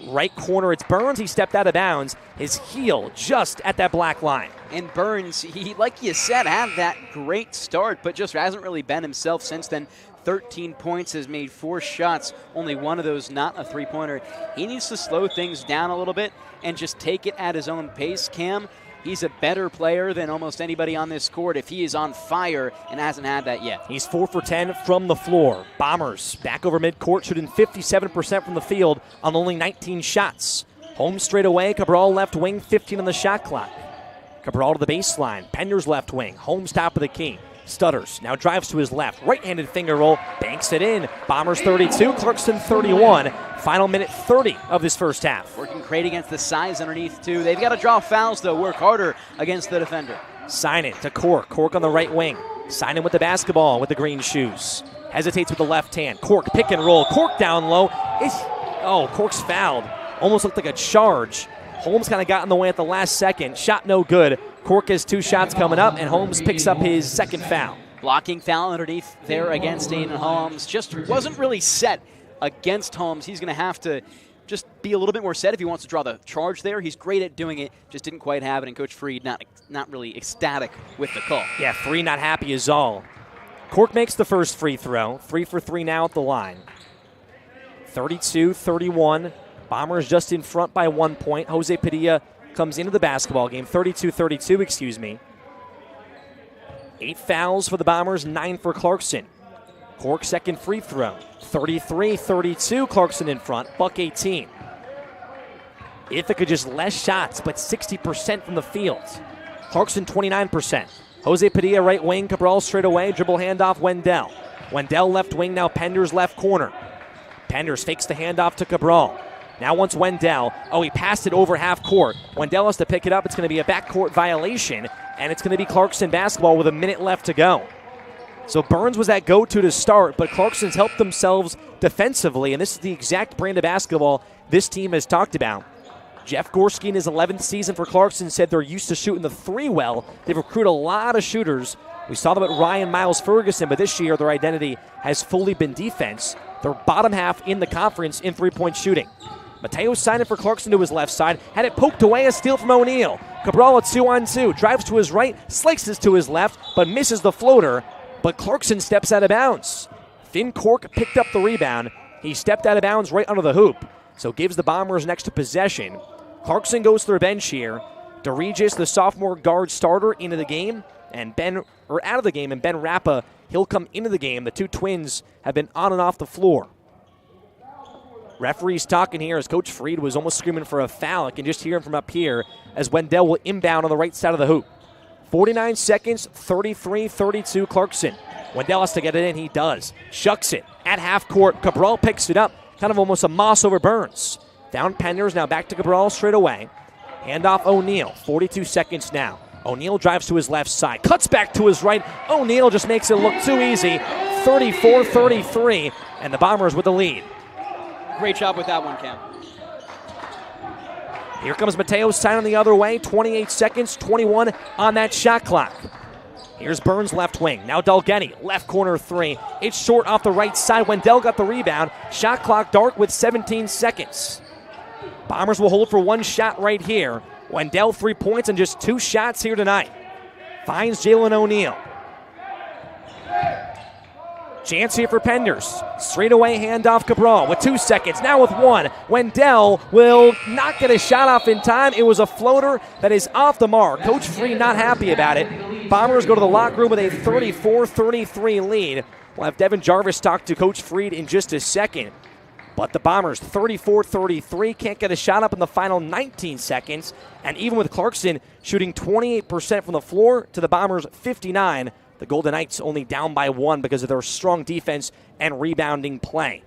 Right corner, it's Burns. He stepped out of bounds. his heel just at that black line. And Burns, he, like you said, had that great start, but just hasn't really been himself since then. 13 points, has made 4 shots, only one of those not a three-pointer. He needs to slow things down a little bit and just take it at his own pace. Cam, he's a better player than almost anybody on this court if he is on fire and hasn't had that yet. He's 4 for 10 from the floor. Bombers back over midcourt, shooting 57% from the field on only 19 shots. Home straight away, Cabral left wing, 15 on the shot clock. Cabral to the baseline, Pender's left wing, Holmes top of the key. Stutters, now drives to his left, right-handed finger roll, banks it in. Bombers 32, Clarkson 31. Final minute 30 of this first half. Working great against the size underneath, too. They've got to draw fouls, though, work harder against the defender. Sign it to Cork. Cork on the right wing. Sign in with the basketball with the green shoes. Hesitates with the left hand. Cork pick and roll. Cork down low. Cork's fouled. Almost looked like a charge. Holmes kind of got in the way at the last second. Shot no good. Cork has 2 shots coming up, and Holmes picks up his second foul. Blocking foul underneath there against Aiden Holmes. Just wasn't really set against Holmes. He's going to have to just be a little bit more set if he wants to draw the charge there. He's great at doing it, just didn't quite have it, and Coach Freed not really ecstatic with the call. Yeah, Freed not happy is all. Cork makes the first free throw. 3 for 3 now at the line. 32-31. Bombers just in front by 1 point. Jose Padilla comes into the basketball game. 32-32, excuse me. 8 fouls for the Bombers, 9 for Clarkson. Cork second free throw. 33-32, Clarkson in front. Buck 18. Ithaca just less shots, but 60% from the field. Clarkson 29%. Jose Padilla right wing, Cabral straight away, dribble handoff, Wendell. Wendell left wing, now Pender's left corner. Penders fakes the handoff to Cabral. Now wants Wendell. He passed it over half court. Wendell has to pick it up. It's going to be a backcourt violation, and it's going to be Clarkson basketball with a minute left to go. So Burns was that go-to to start, but Clarkson's helped themselves defensively, and this is the exact brand of basketball this team has talked about. Jeff Gorski in his 11th season for Clarkson said they're used to shooting the 3 well. They've recruited a lot of shooters. We saw them at Ryan Miles Ferguson, but this year their identity has fully been defense. They're bottom half in the conference in three-point shooting. Mateo signed it for Clarkson to his left side, had it poked away, a steal from O'Neal. Cabral at 2-on-2, drives to his right, slices to his left, but misses the floater. But Clarkson steps out of bounds. Finn Cork picked up the rebound. He stepped out of bounds right under the hoop, so gives the Bombers an extra possession. Clarkson goes to their bench here. DeRegis, the sophomore guard starter, into the game, and out of the game, and Ben Rappa, he'll come into the game. The 2 twins have been on and off the floor. Referees talking here as Coach Freed was almost screaming for a foul. I can just hear him from up here as Wendell will inbound on the right side of the hoop. 49 seconds, 33-32 Clarkson. Wendell has to get it in. He does. Shucks it at half court. Cabral picks it up. Kind of almost a moss over Burns. Down Penders, now back to Cabral straight away. Handoff O'Neal. 42 seconds now. O'Neal drives to his left side. Cuts back to his right. O'Neal just makes it look too easy. 34-33, and the Bombers with the lead. Great job with that one, Cam. Here comes Mateo signing the other way. 28 seconds, 21 on that shot clock. Here's Burns left wing. Now Dalgety, left corner 3. It's short off the right side. Wendell got the rebound. Shot clock dark with 17 seconds. Bombers will hold for 1 shot right here. Wendell 3 points and just 2 shots here tonight. Finds Jalen O'Neal. Chance here for Penders. Straight away handoff Cabral with 2 seconds. Now with 1. Wendell will not get a shot off in time. It was a floater that is off the mark. Coach Freed not happy about it. Bombers go to the locker room with a 34-33 lead. We'll have Devin Jarvis talk to Coach Freed in just a second. But the Bombers 34-33 can't get a shot up in the final 19 seconds. And even with Clarkson shooting 28% from the floor to the Bombers 59, the Golden Knights only down by 1 because of their strong defense and rebounding play.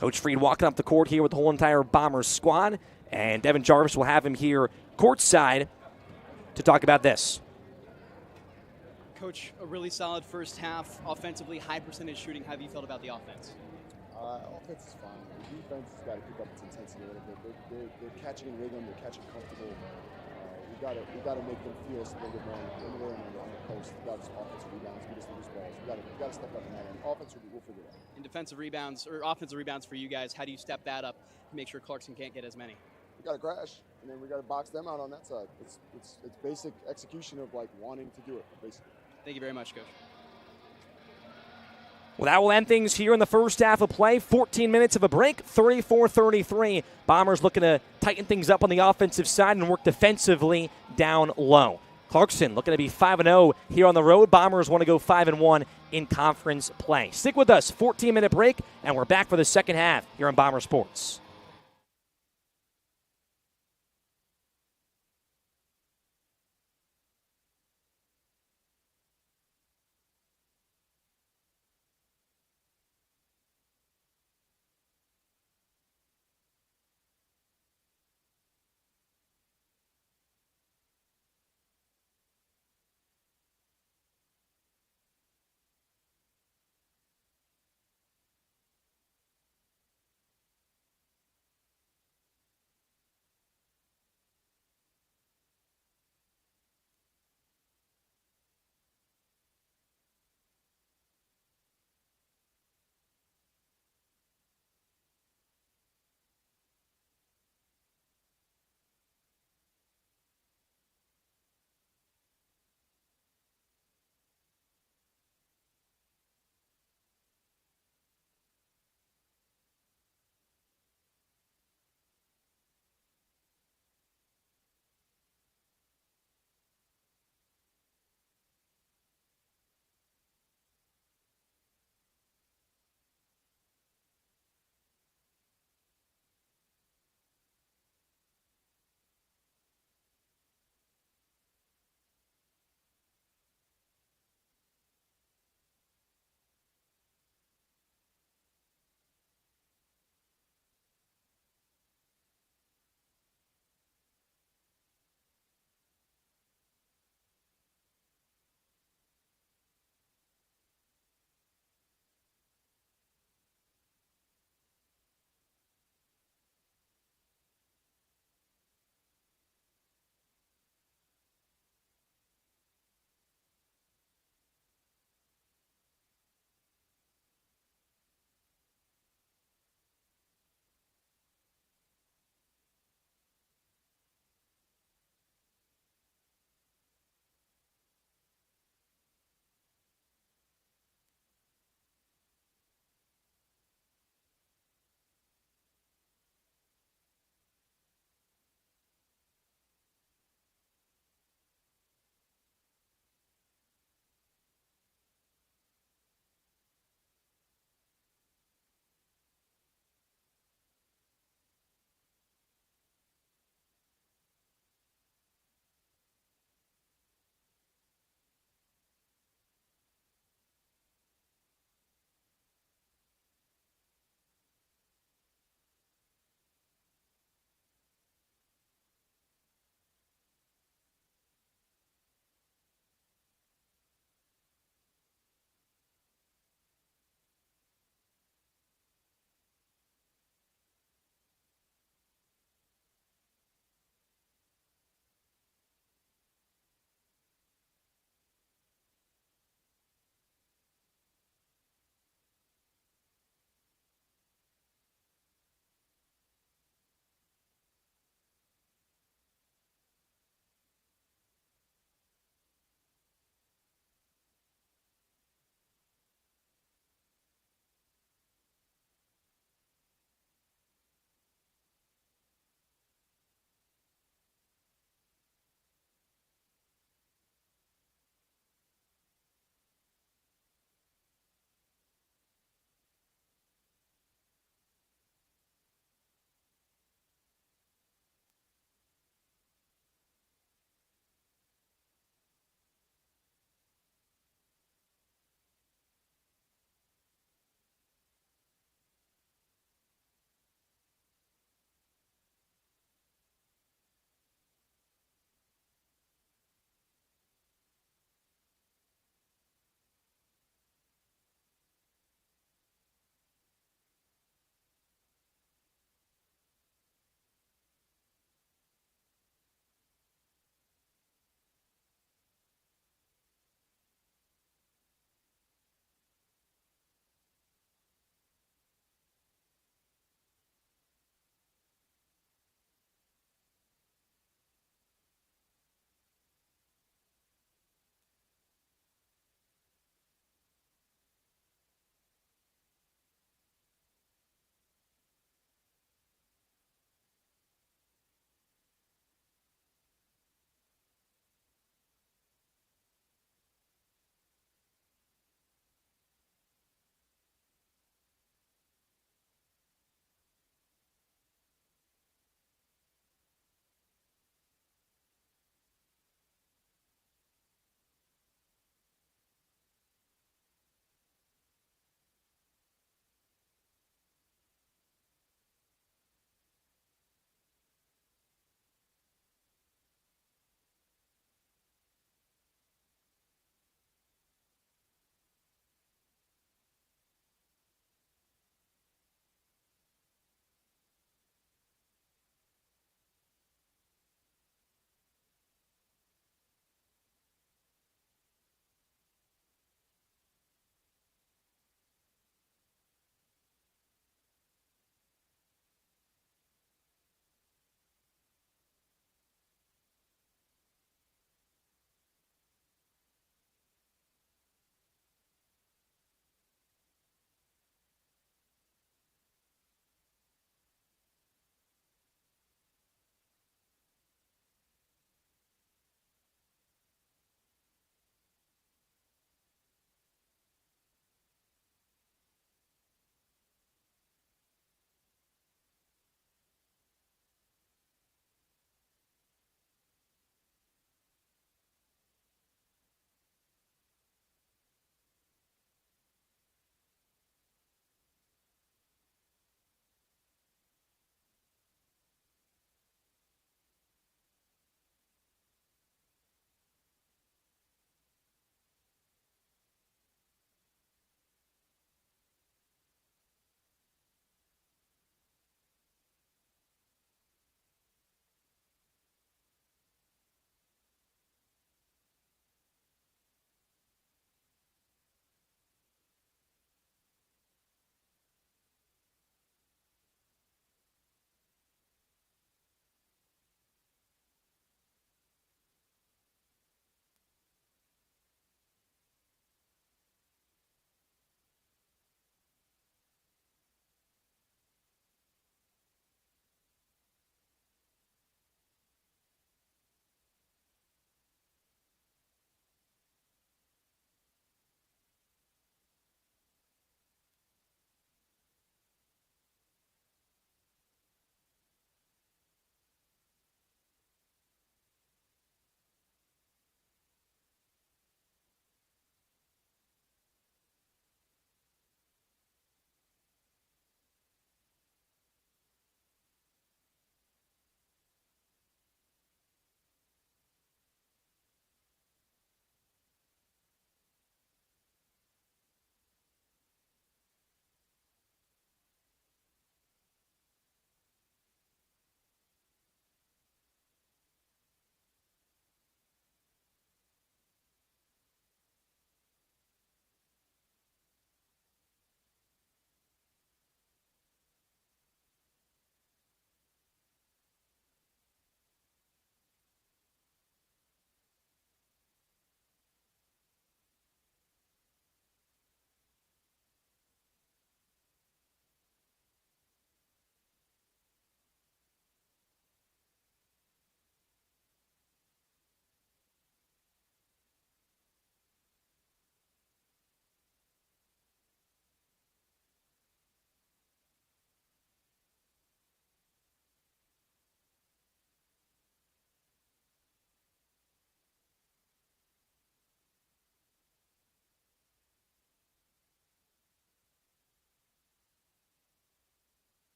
Coach Freed walking up the court here with the whole entire Bombers squad, and Devin Jarvis will have him here courtside to talk about this. Coach, a really solid first half, offensively, high percentage shooting. How have you felt about the offense? Offense is fine. The defense has got to pick up its intensity a little bit. They're catching rhythm. They're catching comfortable. We got to make them feel us a little bit more anywhere on the post. We got some offensive rebounds. We just lose balls. We got to step up in that end. Offense, we'll figure it out. In defensive rebounds or offensive rebounds for you guys, how do you step that up to make sure Clarkson can't get as many? We got to crash, and then we got to box them out on that side. It's basic execution of like wanting to do it, basically. Thank you very much, Coach. Well, that will end things here in the first half of play. 14 minutes of a break, 34-33. Bombers looking to tighten things up on the offensive side and work defensively down low. Clarkson looking to be 5-0 here on the road. Bombers want to go 5-1 in conference play. Stick with us, 14-minute break, and we're back for the second half here on Bomber Sports.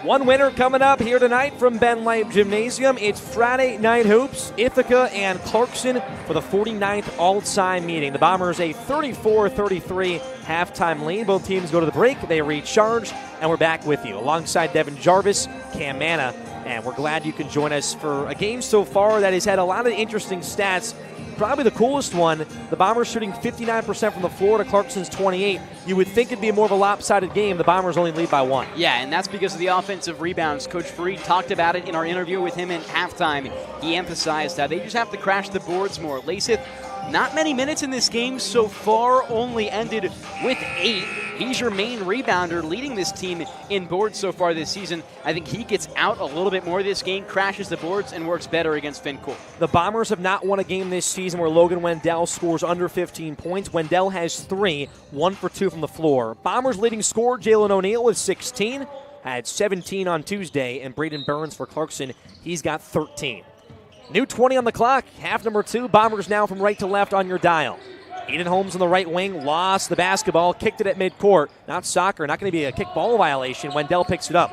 One winner coming up here tonight from Ben Light Gymnasium. It's Friday Night Hoops, Ithaca and Clarkson for the 49th all-time meeting. The Bombers a 34-33 halftime lead. Both teams go to the break, they recharge, and we're back with you. Alongside Devin Jarvis, Cam Manna, and we're glad you can join us for a game so far that has had a lot of interesting stats. Probably the coolest one, the Bombers shooting 59% from the floor to Clarkson's 28. You would think it'd be more of a lopsided game. The Bombers only lead by 1. Yeah, and that's because of the offensive rebounds. Coach Fareed talked about it in our interview with him at halftime. He emphasized that they just have to crash the boards more. Lasith, not many minutes in this game so far, only ended with 8. He's your main rebounder, leading this team in boards so far this season. I think he gets out a little bit more this game, crashes the boards, and works better against Finn Court. The Bombers have not won a game this season where Logan Wendell scores under 15 points. Wendell has 3, 1 for 2 from the floor. Bombers leading scorer Jalen O'Neal with 16, had 17 on Tuesday, and Braden Burns for Clarkson, he's got 13. New 20 on the clock, half number 2. Bombers now from right to left on your dial. Aiden Holmes on the right wing, lost the basketball, kicked it at midcourt. Not soccer, not going to be a kick ball violation. Wendell picks it up.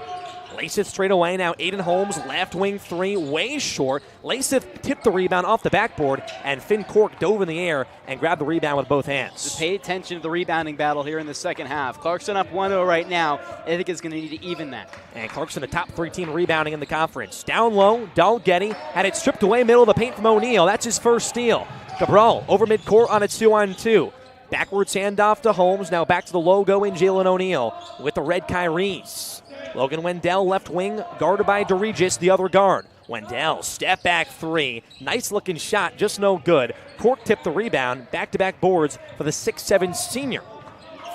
Lasith straight away now. Aiden Holmes, left wing 3, way short. Lasith tipped the rebound off the backboard, and Finn Cork dove in the air and grabbed the rebound with both hands. Just pay attention to the rebounding battle here in the second half. Clarkson up 1-0 right now. I think it's going to need to even that. And Clarkson, the top 3 team rebounding in the conference. Down low, Dalgetty had it stripped away middle of the paint from O'Neal. That's his first steal. Cabral over midcourt on a 2-on-2. Backwards handoff to Holmes. Now back to the logo in Jalen O'Neal with the red Kyries. Logan Wendell left wing, guarded by DeRegis, the other guard. Wendell, step back 3. Nice looking shot, just no good. Cork tipped the rebound. Back-to-back boards for the 6'7 senior.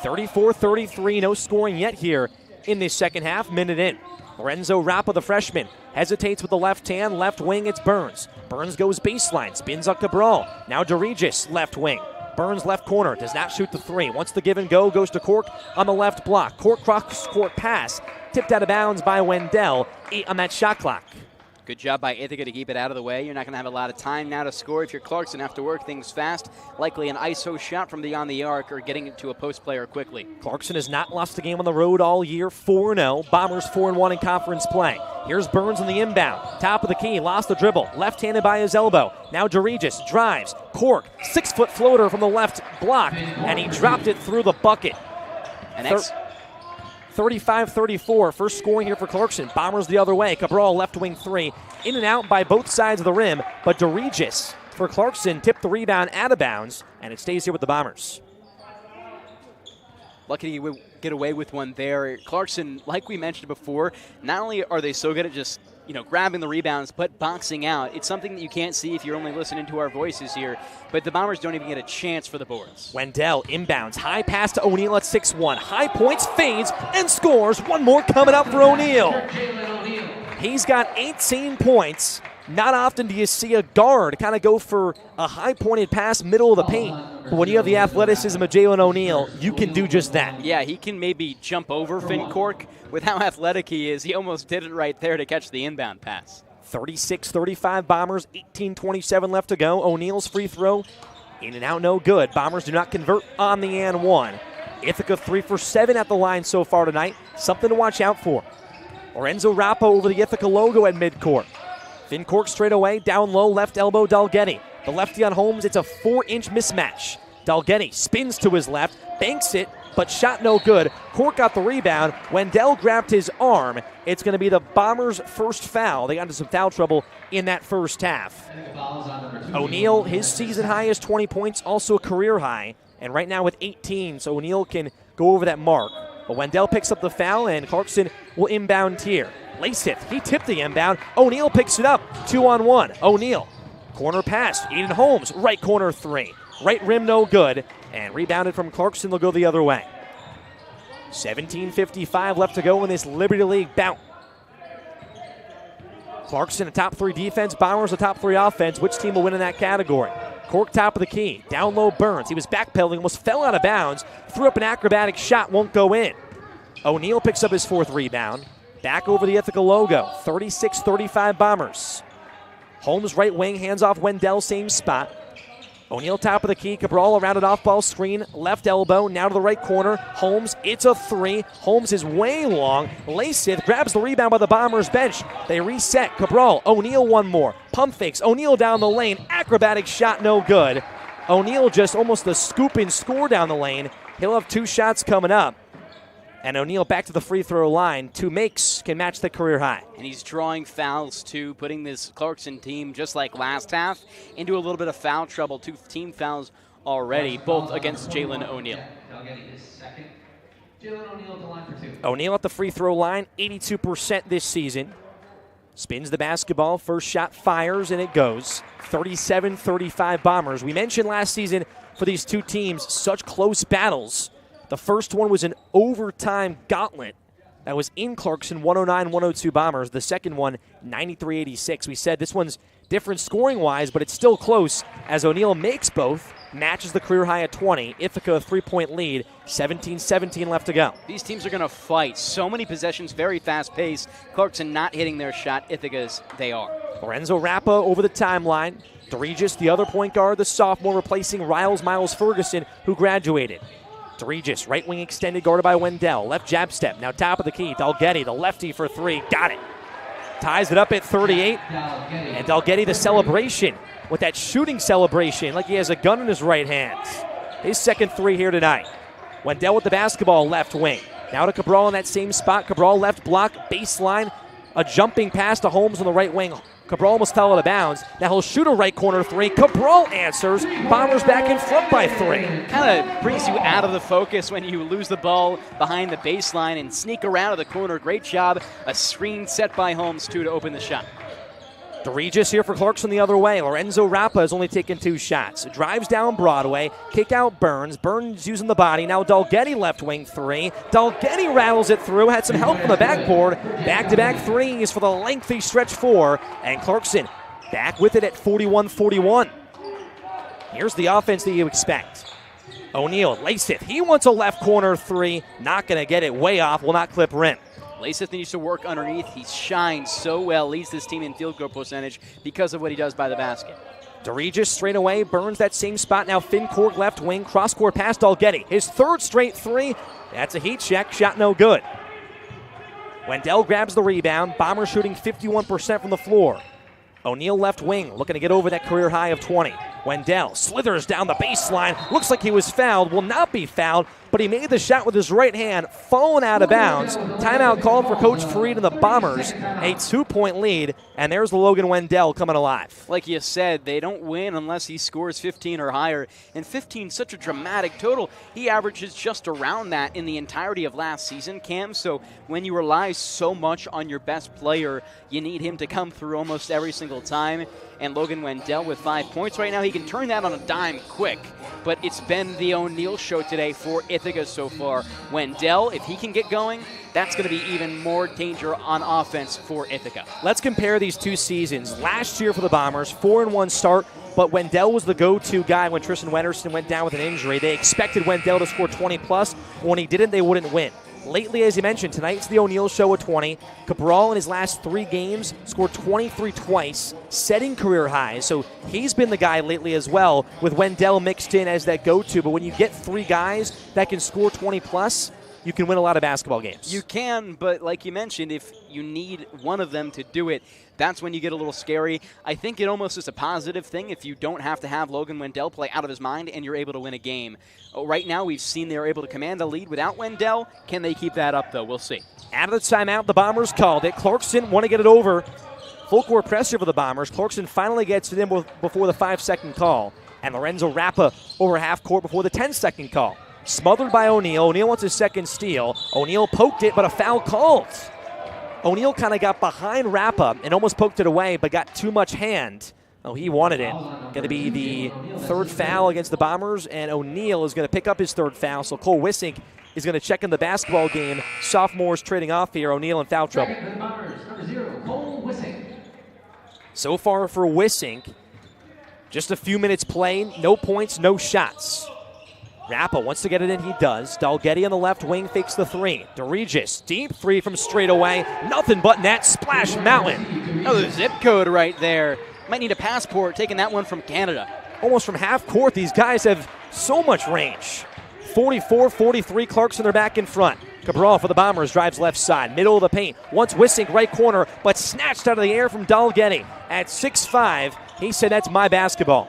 34-33, no scoring yet here in this second half, minute in. Lorenzo Rappa, the freshman, hesitates with the left hand. Left wing, it's Burns. Burns goes baseline, spins up Cabral. Now DeRegis, left wing. Burns left corner, does not shoot the 3. Once the give and go, goes to Cork on the left block. Cork cross-court pass, tipped out of bounds by Wendell. 8 on that shot clock. Good job by Ithaca to keep it out of the way. You're not going to have a lot of time now to score. If you're Clarkson, have to work things fast. Likely an ISO shot from beyond the arc or getting it to a post player quickly. Clarkson has not lost a game on the road all year. 4-0. Bombers 4-1 in conference play. Here's Burns on the inbound. Top of the key, lost the dribble. Left-handed by his elbow. Now DeRegis drives. Cork, 6-foot floater from the left block, and he dropped it through the bucket. And 35-34, first scoring here for Clarkson. Bombers the other way. Cabral left wing 3. In and out by both sides of the rim, but DeRegis for Clarkson tipped the rebound out of bounds, and it stays here with the Bombers. Lucky to get away with one there. Clarkson, like we mentioned before, not only are they so good at just grabbing the rebounds, but boxing out. It's something that you can't see if you're only listening to our voices here, but the Bombers don't even get a chance for the boards. Wendell inbounds, high pass to O'Neal at 6'1". High points, fades, and scores. One more coming up for O'Neal. He's got 18 points. Not often do you see a guard kind of go for a high-pointed pass middle of the paint. But when you have the athleticism of Jalen O'Neal, you can do just that. Yeah, he can maybe jump over Finn Cork. With how athletic he is, he almost did it right there to catch the inbound pass. 36-35 Bombers, 18:27 left to go. O'Neal's free throw, in and out, no good. Bombers do not convert on the and one. Ithaca 3 for 7 at the line so far tonight. Something to watch out for. Lorenzo Rappa over the Ithaca logo at midcourt. Finn Cork straight away, down low, left elbow, Dalgetty. The lefty on Holmes, it's a 4-inch mismatch. Dalgetty spins to his left, banks it, but shot no good. Cork got the rebound. Wendell grabbed his arm. It's going to be the Bombers' first foul. They got into some foul trouble in that first half. O'Neal, his season high is 20 points, also a career high. And right now with 18, so O'Neal can go over that mark. But Wendell picks up the foul, and Clarkson will inbound here. Lasith, he tipped the inbound. O'Neal picks it up. 2-on-1. O'Neal, corner pass. Aiden Holmes, right corner 3. Right rim, no good. And rebounded from Clarkson, they'll go the other way. 17:55 left to go in this Liberty League bout. Clarkson, a top 3 defense. Bombers, a top 3 offense. Which team will win in that category? Cork, top of the key. Down low, Burns. He was backpedaling, almost fell out of bounds. Threw up an acrobatic shot, won't go in. O'Neal picks up his 4th rebound. Back over the Ithaca logo. 36-35 Bombers. Holmes, right wing, hands off Wendell, same spot. O'Neal top of the key. Cabral around an off-ball screen. Left elbow. Now to the right corner. Holmes. It's a three. Holmes is way long. Lasith grabs the rebound by the Bombers bench. They reset. Cabral. O'Neal one more. Pump fakes. O'Neal down the lane. Acrobatic shot no good. O'Neal just almost a scoop and score down the lane. He'll have 2 shots coming up. And O'Neal back to the free throw line. 2 makes can match the career high. And he's drawing fouls, too, putting this Clarkson team, just like last half, into a little bit of foul trouble. 2 team fouls already, both against Jalen O'Neal. O'Neal at the free throw line, 82% this season. Spins the basketball, first shot fires, and it goes. 37-35 Bombers. We mentioned last season for these 2 teams, such close battles. The first one was an overtime gauntlet that was in Clarkson, 109-102 Bombers. The second one, 93-86. We said this one's different scoring-wise, but it's still close as O'Neal makes both, matches the career high at 20. Ithaca a 3-point lead, 17-17 left to go. These teams are going to fight. So many possessions, very fast-paced. Clarkson not hitting their shot. Ithaca's, they are. Lorenzo Rappa over the timeline. DeRegis, the other point guard, the sophomore, replacing Riles Miles Ferguson, who graduated. DeRegis, right wing extended, guarded by Wendell. Left jab step, now top of the key. Dalgetty, the lefty for 3, got it. Ties it up at 38. And Dalgetty, the celebration, with that shooting celebration, like he has a gun in his right hand. His second 3 here tonight. Wendell with the basketball, left wing. Now to Cabral in that same spot. Cabral left block, baseline. A jumping pass to Holmes on the right wing. Cabral almost fell out of bounds. Now he'll shoot a right corner 3. Cabral answers. Bombers back in front by 3. Kind of brings you out of the focus when you lose the ball behind the baseline and sneak around to the corner. Great job. A screen set by Holmes, too, to open the shot. DeRegis here for Clarkson the other way. Lorenzo Rappa has only taken 2 shots. Drives down Broadway. Kick out Burns. Burns using the body. Now Dalgetty left wing 3. Dalgetty rattles it through. Had some help from the backboard. Back-to-back threes for the lengthy stretch 4. And Clarkson back with it at 41-41. Here's the offense that you expect. O'Neal, Lasith. He wants a left corner 3. Not going to get it, way off. Will not clip rim. Lasith needs to work underneath. He shines so well, leads this team in field goal percentage because of what he does by the basket. DeRegis straight away, Burns that same spot. Now Finn Korg left wing, cross-court pass Dalgetty. His 3rd straight 3. That's a heat check, shot no good. Wendell grabs the rebound. Bombers shooting 51% from the floor. O'Neal left wing, looking to get over that career high of 20. Wendell slithers down the baseline. Looks like he was fouled. Will not be fouled, but he made the shot with his right hand, falling out of bounds. Timeout called for Coach Fareed and the Bombers. A 2-point lead, and there's Logan Wendell coming alive. Like you said, they don't win unless he scores 15 or higher. And 15 such a dramatic total. He averages just around that in the entirety of last season, Cam. So when you rely so much on your best player, you need him to come through almost every single time. And Logan Wendell with 5 points right now. He can turn that on a dime quick. But it's been the O'Neal show today for Ithaca so far. Wendell, if he can get going, that's going to be even more danger on offense for Ithaca. Let's compare these 2 seasons. Last year for the Bombers, 4-1 start, but Wendell was the go-to guy when Tristan Wenderson went down with an injury. They expected Wendell to score 20+. When he didn't, they wouldn't win. Lately, as you mentioned, tonight's the O'Neal show with 20. Cabral in his last 3 games scored 23 twice, setting career highs. So he's been the guy lately as well, with Wendell mixed in as that go-to. But when you get 3 guys that can score 20+, you can win a lot of basketball games. You can, but like you mentioned, if you need one of them to do it, that's when you get a little scary. I think it almost is a positive thing if you don't have to have Logan Wendell play out of his mind and you're able to win a game. Right now, we've seen they're able to command a lead without Wendell. Can they keep that up, though? We'll see. Out of the timeout, the Bombers called it. Clarkson want to get it over. Full court pressure for the Bombers. Clarkson finally gets it in before the 5-second call. And Lorenzo Rappa over half court before the 10-second call. Smothered by O'Neal. O'Neal wants his second steal. O'Neal poked it, but a foul called. O'Neal kind of got behind Rappa and almost poked it away, but got too much hand. Oh, he wanted it. Going to be the 3rd foul against the Bombers, and O'Neal is going to pick up his 3rd foul. So Cole Wissink is going to check in the basketball game. Sophomores trading off here. O'Neal in foul trouble. So far for Wissink, just a few minutes playing, no points, no shots. Rappa wants to get it in, he does. Dalgetty on the left wing fakes the 3. DeRegis, deep 3 from straight away. Nothing but net, Splash Mountain. Oh, the zip code right there. Might need a passport taking that one from Canada. almost from half court. These guys have so much range. 44-43, Clarkson are back in front. Cabral for the Bombers drives left side, middle of the paint. Wants Wissink right corner, but snatched out of the air from Dalgetty. At 6'5", he said that's my basketball.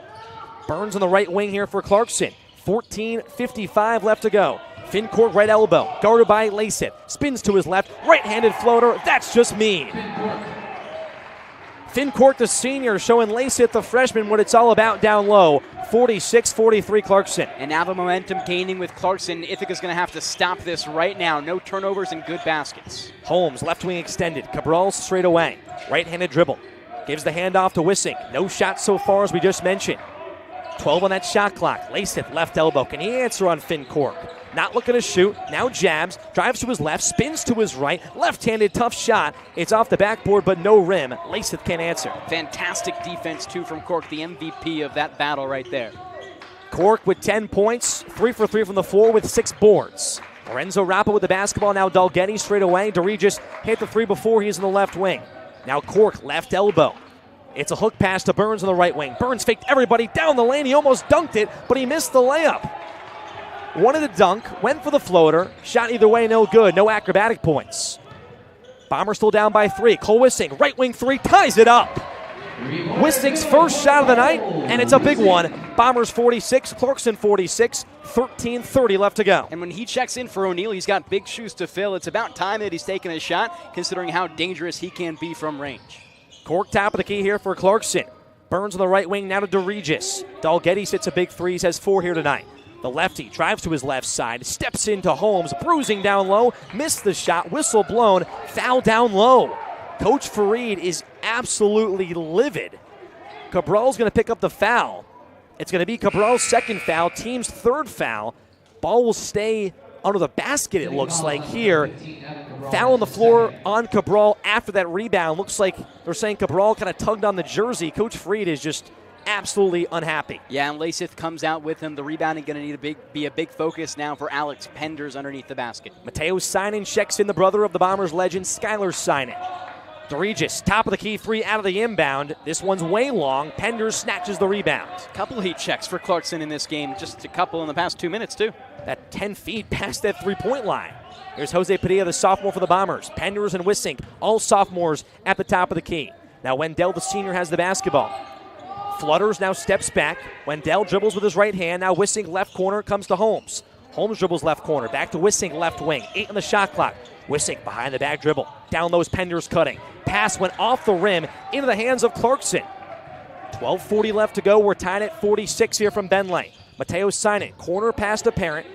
Burns on the right wing here for Clarkson. 14:55 left to go. Finn Cork right elbow, guarded by Lasith. Spins to his left, right-handed floater. That's just mean. Finn Cork, the senior, showing Lasith, the freshman, what it's all about down low. 46-43 Clarkson. And now the momentum gaining with Clarkson. Ithaca's going to have to stop this right now. No turnovers and good baskets. Holmes, left wing extended. Cabral straight away. Right-handed dribble. Gives the handoff to Wissink. No shots so far, as we just mentioned. 12 on that shot clock. Lasith, left elbow. Can he answer on Finn Cork? Not looking to shoot. Now jabs. Drives to his left. Spins to his right. Left-handed tough shot. It's off the backboard, but no rim. Lasith can't answer. Fantastic defense, too, from Cork, the MVP of that battle right there. Cork with 10 points. 3 for 3 from the floor with 6 boards. Lorenzo Rappa with the basketball. Now Dalgetty straight away. DeRegis hit the 3 before. He's in the left wing. Now Cork, left elbow. It's a hook pass to Burns on the right wing. Burns faked everybody down the lane. He almost dunked it, but he missed the layup. Wanted to dunk, went for the floater. Shot either way, no good. No acrobatic points. Bombers still down by 3. Cole Wissink, right wing 3, ties it up. Wissink's first shot of the night, and it's a big one. Bombers 46, Clarkson 46, 13:30 left to go. And when he checks in for O'Neal, he's got big shoes to fill. It's about time that he's taking a shot, considering how dangerous he can be from range. Cork top of the key here for Clarkson. Burns on the right wing, now to DeRegis. Dalgetty sits a big 3, has 4 here tonight. The lefty drives to his left side, steps into Holmes, bruising down low, missed the shot, whistle blown, foul down low. Coach Fareed is absolutely livid. Cabral's going to pick up the foul. It's going to be Cabral's second foul, team's third foul. Ball will stay under the basket, it looks like here. Foul on the floor on Cabral after that rebound. Looks like they're saying Cabral kind of tugged on the jersey. Coach Fareed is just absolutely unhappy. Yeah, and Lasith comes out with him. The rebounding going to need to be a big focus now for Alex Penders underneath the basket. Mateo Synan checks in, the brother of the Bombers legend, Skylar Synan. DeRegis, top of the key 3 out of the inbound. This one's way long. Penders snatches the rebound. Couple heat checks for Clarkson in this game. Just a couple in the past 2 minutes, too. That 10 feet past that three-point line. Here's Jose Padilla, the sophomore for the Bombers. Penders and Wissink, all sophomores at the top of the key. Now Wendell, the senior, has the basketball. Flutters, now steps back. Wendell dribbles with his right hand. Now Wissink, left corner, comes to Holmes. Holmes dribbles left corner. Back to Wissink, left wing. 8 on the shot clock. Wissink behind the back dribble. Down low is Penders cutting. Pass went off the rim into the hands of Clarkson. 12:40 left to go. We're tied at 46 here from Benley. Mateo Synan, corner pass to Parent.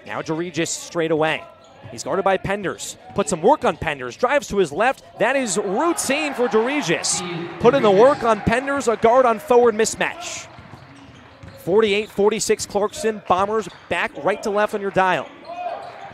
Now DeRegis straight away. He's guarded by Penders. Put some work on Penders. Drives to his left. That is routine for DeRegis. Put in the work on Penders. A guard on forward mismatch. 48-46 Clarkson. Bombers back right to left on your dial.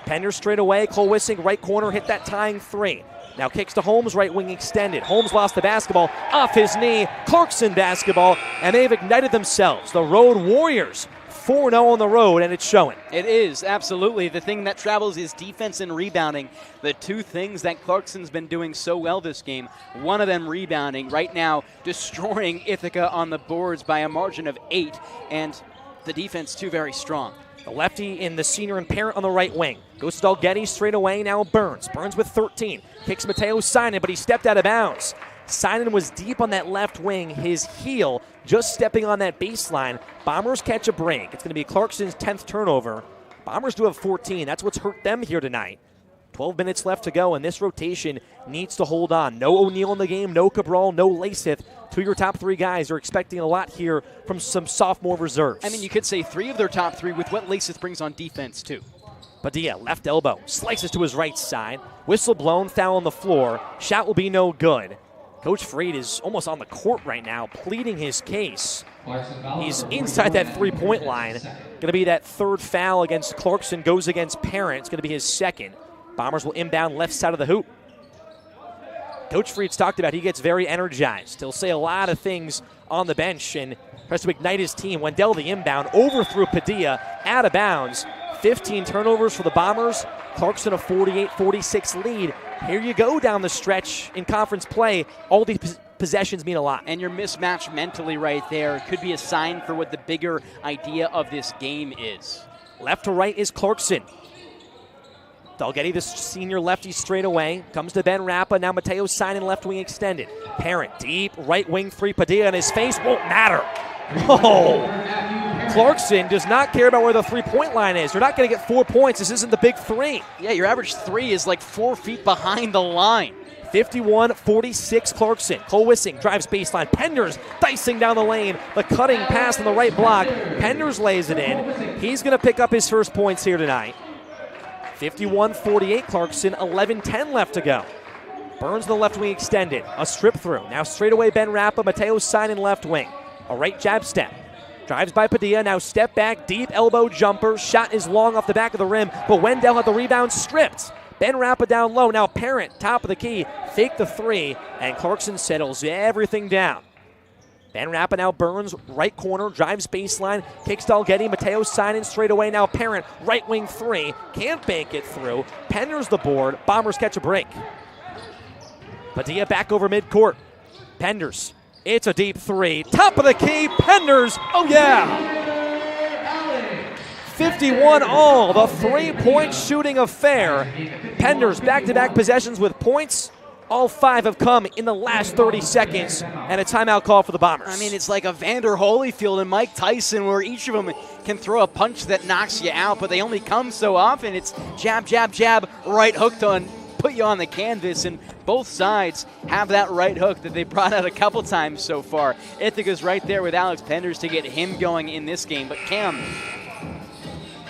Penders straight away. Cole Wissink, right corner, hit that tying 3. Now kicks to Holmes, right wing extended. Holmes lost the basketball off his knee. Clarkson basketball, and they've ignited themselves. The Road Warriors, 4-0 on the road, and it's showing. It is, absolutely. The thing that travels is defense and rebounding. The two things that Clarkson's been doing so well this game. One of them rebounding. Right now, destroying Ithaca on the boards by a margin of 8, and the defense, too, very strong. The lefty in the senior and Parent on the right wing. Goes to Dalgetty straight away, now Burns. Burns with 13. Kicks Mateo Synan, but he stepped out of bounds. Synan was deep on that left wing, his heel just stepping on that baseline. Bombers catch a break. It's going to be Clarkson's 10th turnover. Bombers do have 14. That's what's hurt them here tonight. 12 minutes left to go, and this rotation needs to hold on. No O'Neal in the game, no Cabral, no Lasith. 2 of your top 3 guys are expecting a lot here from some sophomore reserves. I mean, you could say 3 of their top 3 with what Lasith brings on defense, too. Padilla, left elbow, slices to his right side. Whistle blown, foul on the floor. Shot will be no good. Coach Fareed is almost on the court right now, pleading his case. He's inside that three-point line. Going to be that third foul against Clarkson, goes against Parent. It's going to be his second. Bombers will inbound left side of the hoop. Coach Fareed's talked about he gets very energized. He'll say a lot of things on the bench and tries to ignite his team. Wendell the inbound, overthrew Padilla, out of bounds. 15 turnovers for the Bombers. Clarkson a 48-46 lead. Here you go down the stretch in conference play. All these possessions mean a lot. And your mismatch mentally right there could be a sign for what the bigger idea of this game is. Left to right is Clarkson. Dalgetti, the senior lefty, straight away. Comes to Ben Rappa. Now Mateo Sinen, left wing extended. Parent, deep, right wing three. Padilla in his face. Won't matter. Oh! Clarkson does not care about where the three-point line is. You're not going to get 4 points. This isn't the big three. Yeah, your average three is like 4 feet behind the line. 51-46 Clarkson. Cole Wissing drives baseline. Penders dicing down the lane. The cutting pass on the right block. Penders lays it in. He's going to pick up his first points here tonight. 51-48 Clarkson. 11-10 left to go. Burns the left wing extended. A strip through. Now straight away Ben Rappa. Mateo Sinen left wing. A right jab step. Drives by Padilla. Now step back. Deep elbow jumper. Shot is long off the back of the rim. But Wendell had the rebound stripped. Ben Rappa down low. Now Parent, top of the key. Fake the three. And Clarkson settles everything down. Ben Rappa now Burns, right corner, drives baseline, kicks Dalgetti, Mateo Sinen straight away. Now Parent, right wing three, can't bank it through. Penders the board, Bombers catch a break. Padilla back over midcourt. Penders, it's a deep three, top of the key, Penders, oh yeah! 51 all, the three-point shooting affair. Penders back-to-back possessions with points. All 5 have come in the last 30 seconds, and a timeout call for the Bombers. I mean, it's like a Vander Holyfield and Mike Tyson where each of them can throw a punch that knocks you out, but they only come so often. It's jab, jab, jab, right hook to put you on the canvas, and both sides have that right hook that they brought out a couple times so far. Ithaca's right there with Alex Penders to get him going in this game, but Cam,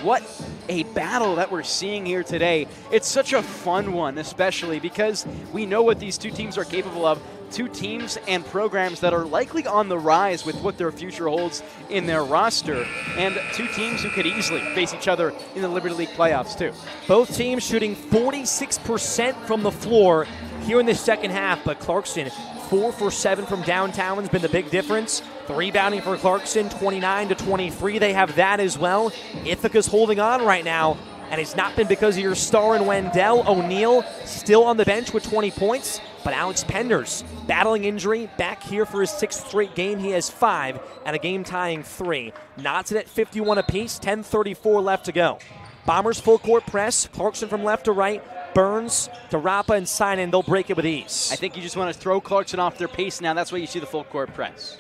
what a battle that we're seeing here today. It's such a fun one, especially because we know what these two teams are capable of. Two teams and programs that are likely on the rise with what their future holds in their roster, and two teams who could easily face each other in the Liberty League playoffs too. Both teams shooting 46% from the floor here in the second half, but Clarkson 4 for 7 from downtown has been the big difference. The rebounding for Clarkson, 29-23. They have that as well. Ithaca's holding on right now, and it's not been because of your star in Wendell. O'Neal still on the bench with 20 points, but Alex Penders battling injury, back here for his 6th straight game. He has 5 and a game-tying 3. Knots it at 51 apiece, 10:34 left to go. Bombers full court press, Clarkson from left to right, Burns to Rappa and Sinen. They'll break it with ease. I think you just want to throw Clarkson off their pace now. That's why you see the full court press.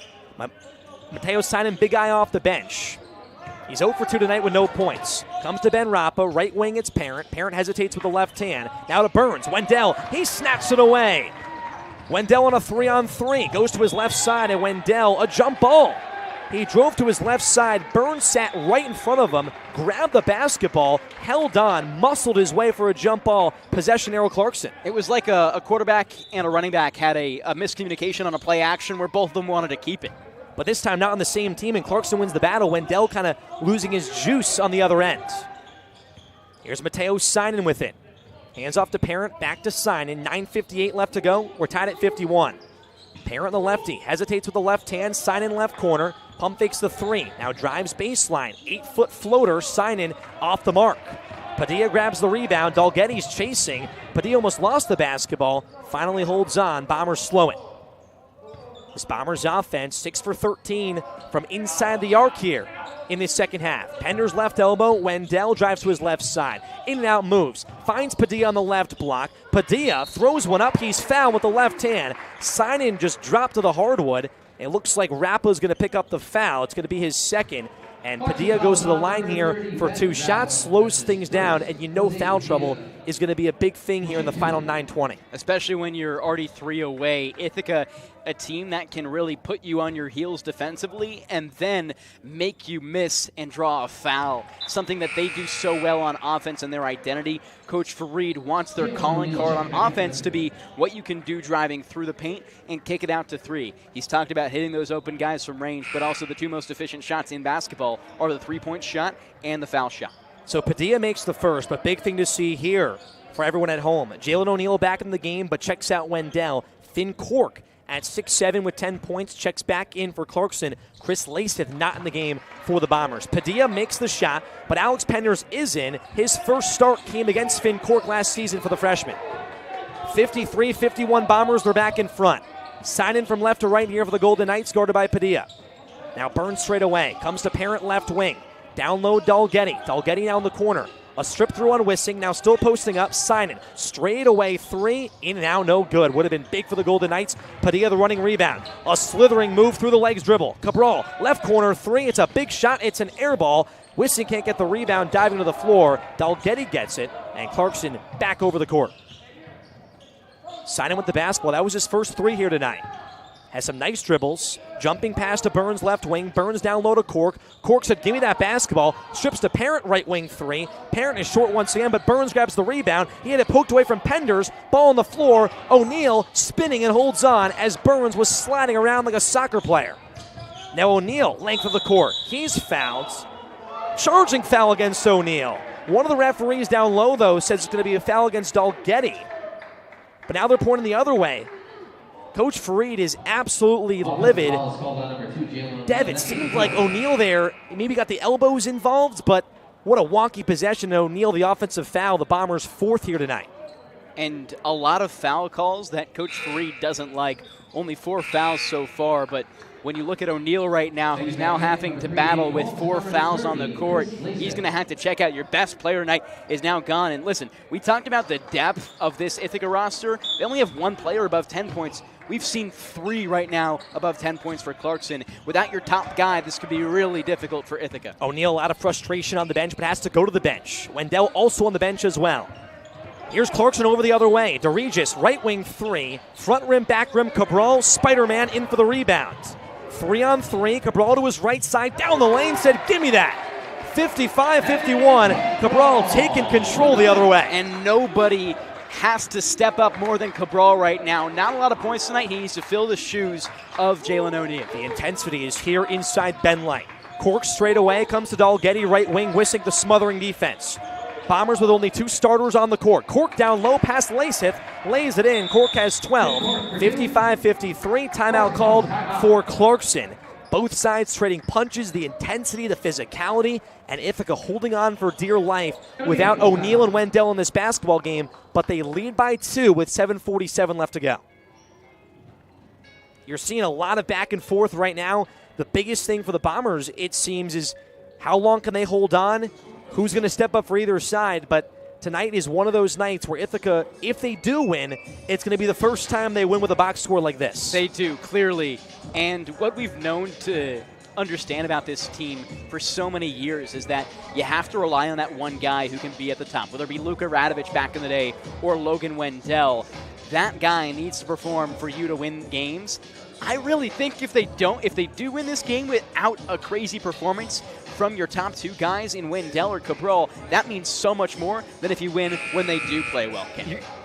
Mateo Sinen, big guy off the bench. He's 0 for 2 tonight with no points. Comes to Ben Rappa, right wing, it's Parent. Parent hesitates with the left hand. Now to Burns. Wendell, he snaps it away. Wendell on a 3-on-3. Goes to his left side, and Wendell, a jump ball. He drove to his left side. Burns sat right in front of him, grabbed the basketball, held on, muscled his way for a jump ball. Possession arrow Clarkson. It was like a quarterback and a running back had a miscommunication on a play action where both of them wanted to keep it. But this time not on the same team, and Clarkson wins the battle. Wendell kind of losing his juice on the other end. Here's Mateo Sinen with it. Hands off to Parent, back to Sinen. 9:58 left to go. We're tied at 51. Parent the lefty, hesitates with the left hand. Sinen left corner. Pump fakes the 3. Now drives baseline. 8-foot floater. Sinen off the mark. Padilla grabs the rebound. Dalgetti's chasing. Padilla almost lost the basketball. Finally holds on. Bombers slow it. This Bombers offense, 6 for 13 from inside the arc here in this second half. Penders left elbow. Wendell drives to his left side. In and out moves. Finds Padilla on the left block. Padilla throws one up. He's fouled with the left hand. Sinen just dropped to the hardwood. It looks like Rappa's going to pick up the foul. It's going to be his second. And Padilla goes to the line here for 2 shots, slows things down, and you know foul trouble is going to be a big thing here in the final 9:20. Especially when you're already 3 away. Ithaca, a team that can really put you on your heels defensively and then make you miss and draw a foul. Something that they do so well on offense and their identity. Coach Fareed wants their calling card on offense to be what you can do driving through the paint and kick it out to 3. He's talked about hitting those open guys from range, but also the 2 most efficient shots in basketball are the 3-point shot and the foul shot. So Padilla makes the first, but big thing to see here for everyone at home. Jalen O'Neal back in the game, but checks out Wendell. Finn Cork at 6'7" with 10 points, checks back in for Clarkson. Chris Lasith not in the game for the Bombers. Padilla makes the shot, but Alex Penders is in. His first start came against Finn Cork last season for the freshman. 53-51 Bombers, they're back in front. Sign in from left to right here for the Golden Knights, guarded by Padilla. Now Burns straight away. Comes to Parent left wing. Down low, Dalgetty. Dalgetty now in the corner. A strip through on Wissing, now still posting up. Simon, straight away, 3, in and out, no good. Would have been big for the Golden Knights. Padilla the running rebound. A slithering move through the legs dribble. Cabral, left corner, 3. It's a big shot. It's an air ball. Wissing can't get the rebound, diving to the floor. Dalgetty gets it, and Clarkson back over the court. Simon with the basketball. That was his first 3 here tonight. Has some nice dribbles. Jumping pass to Burns left wing. Burns down low to Cork. Cork said, give me that basketball. Strips to Parent right wing 3. Parent is short once again, but Burns grabs the rebound. He had it poked away from Penders. Ball on the floor. O'Neal spinning and holds on as Burns was sliding around like a soccer player. Now O'Neal, length of the court. He's fouled. Charging foul against O'Neal. One of the referees down low, though, says it's going to be a foul against Dalgetty. But now they're pointing the other way. Coach Fareed is absolutely livid. Dev, it seemed like O'Neal there maybe got the elbows involved, but what a wonky possession. O'Neal, the offensive foul, the Bombers' 4th here tonight. And a lot of foul calls that Coach Fareed doesn't like. Only 4 fouls so far, but when you look at O'Neal right now, who's now having to battle with 4 fouls on the court, he's going to have to check out. Your best player tonight is now gone. And listen, we talked about the depth of this Ithaca roster. They only have 1 player above 10 points. We've seen 3 right now above 10 points for Clarkson. Without your top guy, this could be really difficult for Ithaca. O'Neal out of frustration on the bench, but has to go to the bench. Wendell also on the bench as well. Here's Clarkson over the other way. DeRegis, right wing 3. Front rim, back rim. Cabral, Spider-Man in for the rebound. 3-on-3. Cabral to his right side. Down the lane, said, give me that. 55-51. Cabral taking control the other way. And nobody has to step up more than Cabral right now. Not a lot of points tonight. He needs to fill the shoes of Jalen O'Neal. The intensity is here inside Ben Light. Cork straight away, comes to Dalgetty, right wing, Wissing the smothering defense. Bombers with only 2 starters on the court. Cork down low past Lasith, lays it in. Cork has 12. 55-53, timeout called for Clarkson. Both sides trading punches, the intensity, the physicality, and Ithaca holding on for dear life without O'Neal and Wendell in this basketball game, but they lead by 2 with 7:47 left to go. You're seeing a lot of back and forth right now. The biggest thing for the Bombers, it seems, is how long can they hold on? Who's going to step up for either side? But tonight is one of those nights where Ithaca, if they do win, it's going to be the first time they win with a box score like this. They do, clearly. And what we've known to understand about this team for so many years is that you have to rely on that one guy who can be at the top, whether it be Luka Radovich back in the day or Logan Wendell. That guy needs to perform for you to win games. I really think if they do win this game without a crazy performance from your top 2 guys in Wendell or Cabral, that means so much more than if you win when they do play well.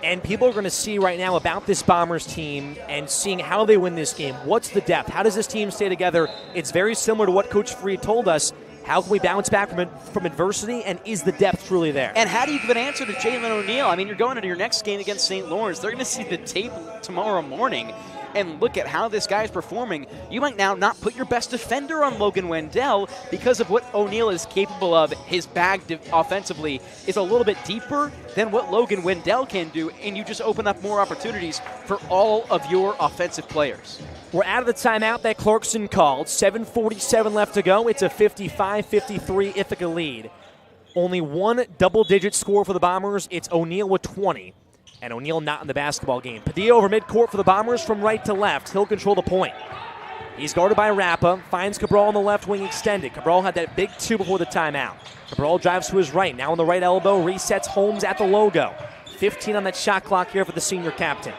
And people are going to see right now about this Bombers team and seeing how they win this game. What's the depth? How does this team stay together? It's very similar to what Coach Fareed told us. How can we bounce back from adversity, and is the depth truly there? And how do you give an answer to Jalen O'Neal? I mean, you're going into your next game against St. Lawrence. They're going to see the tape tomorrow morning and look at how this guy is performing. You might now not put your best defender on Logan Wendell because of what O'Neal is capable of. His bag offensively is a little bit deeper than what Logan Wendell can do, and you just open up more opportunities for all of your offensive players. We're out of the timeout that Clarkson called. 7:47 left to go. It's a 55-53 Ithaca lead. Only one double-digit score for the Bombers. It's O'Neal with 20. And O'Neal not in the basketball game. Padilla over midcourt for the Bombers from right to left. He'll control the point. He's guarded by Rappa. Finds Cabral on the left wing extended. Cabral had that big 2 before the timeout. Cabral drives to his right. Now on the right elbow. Resets Holmes at the logo. 15 on that shot clock here for the senior captain.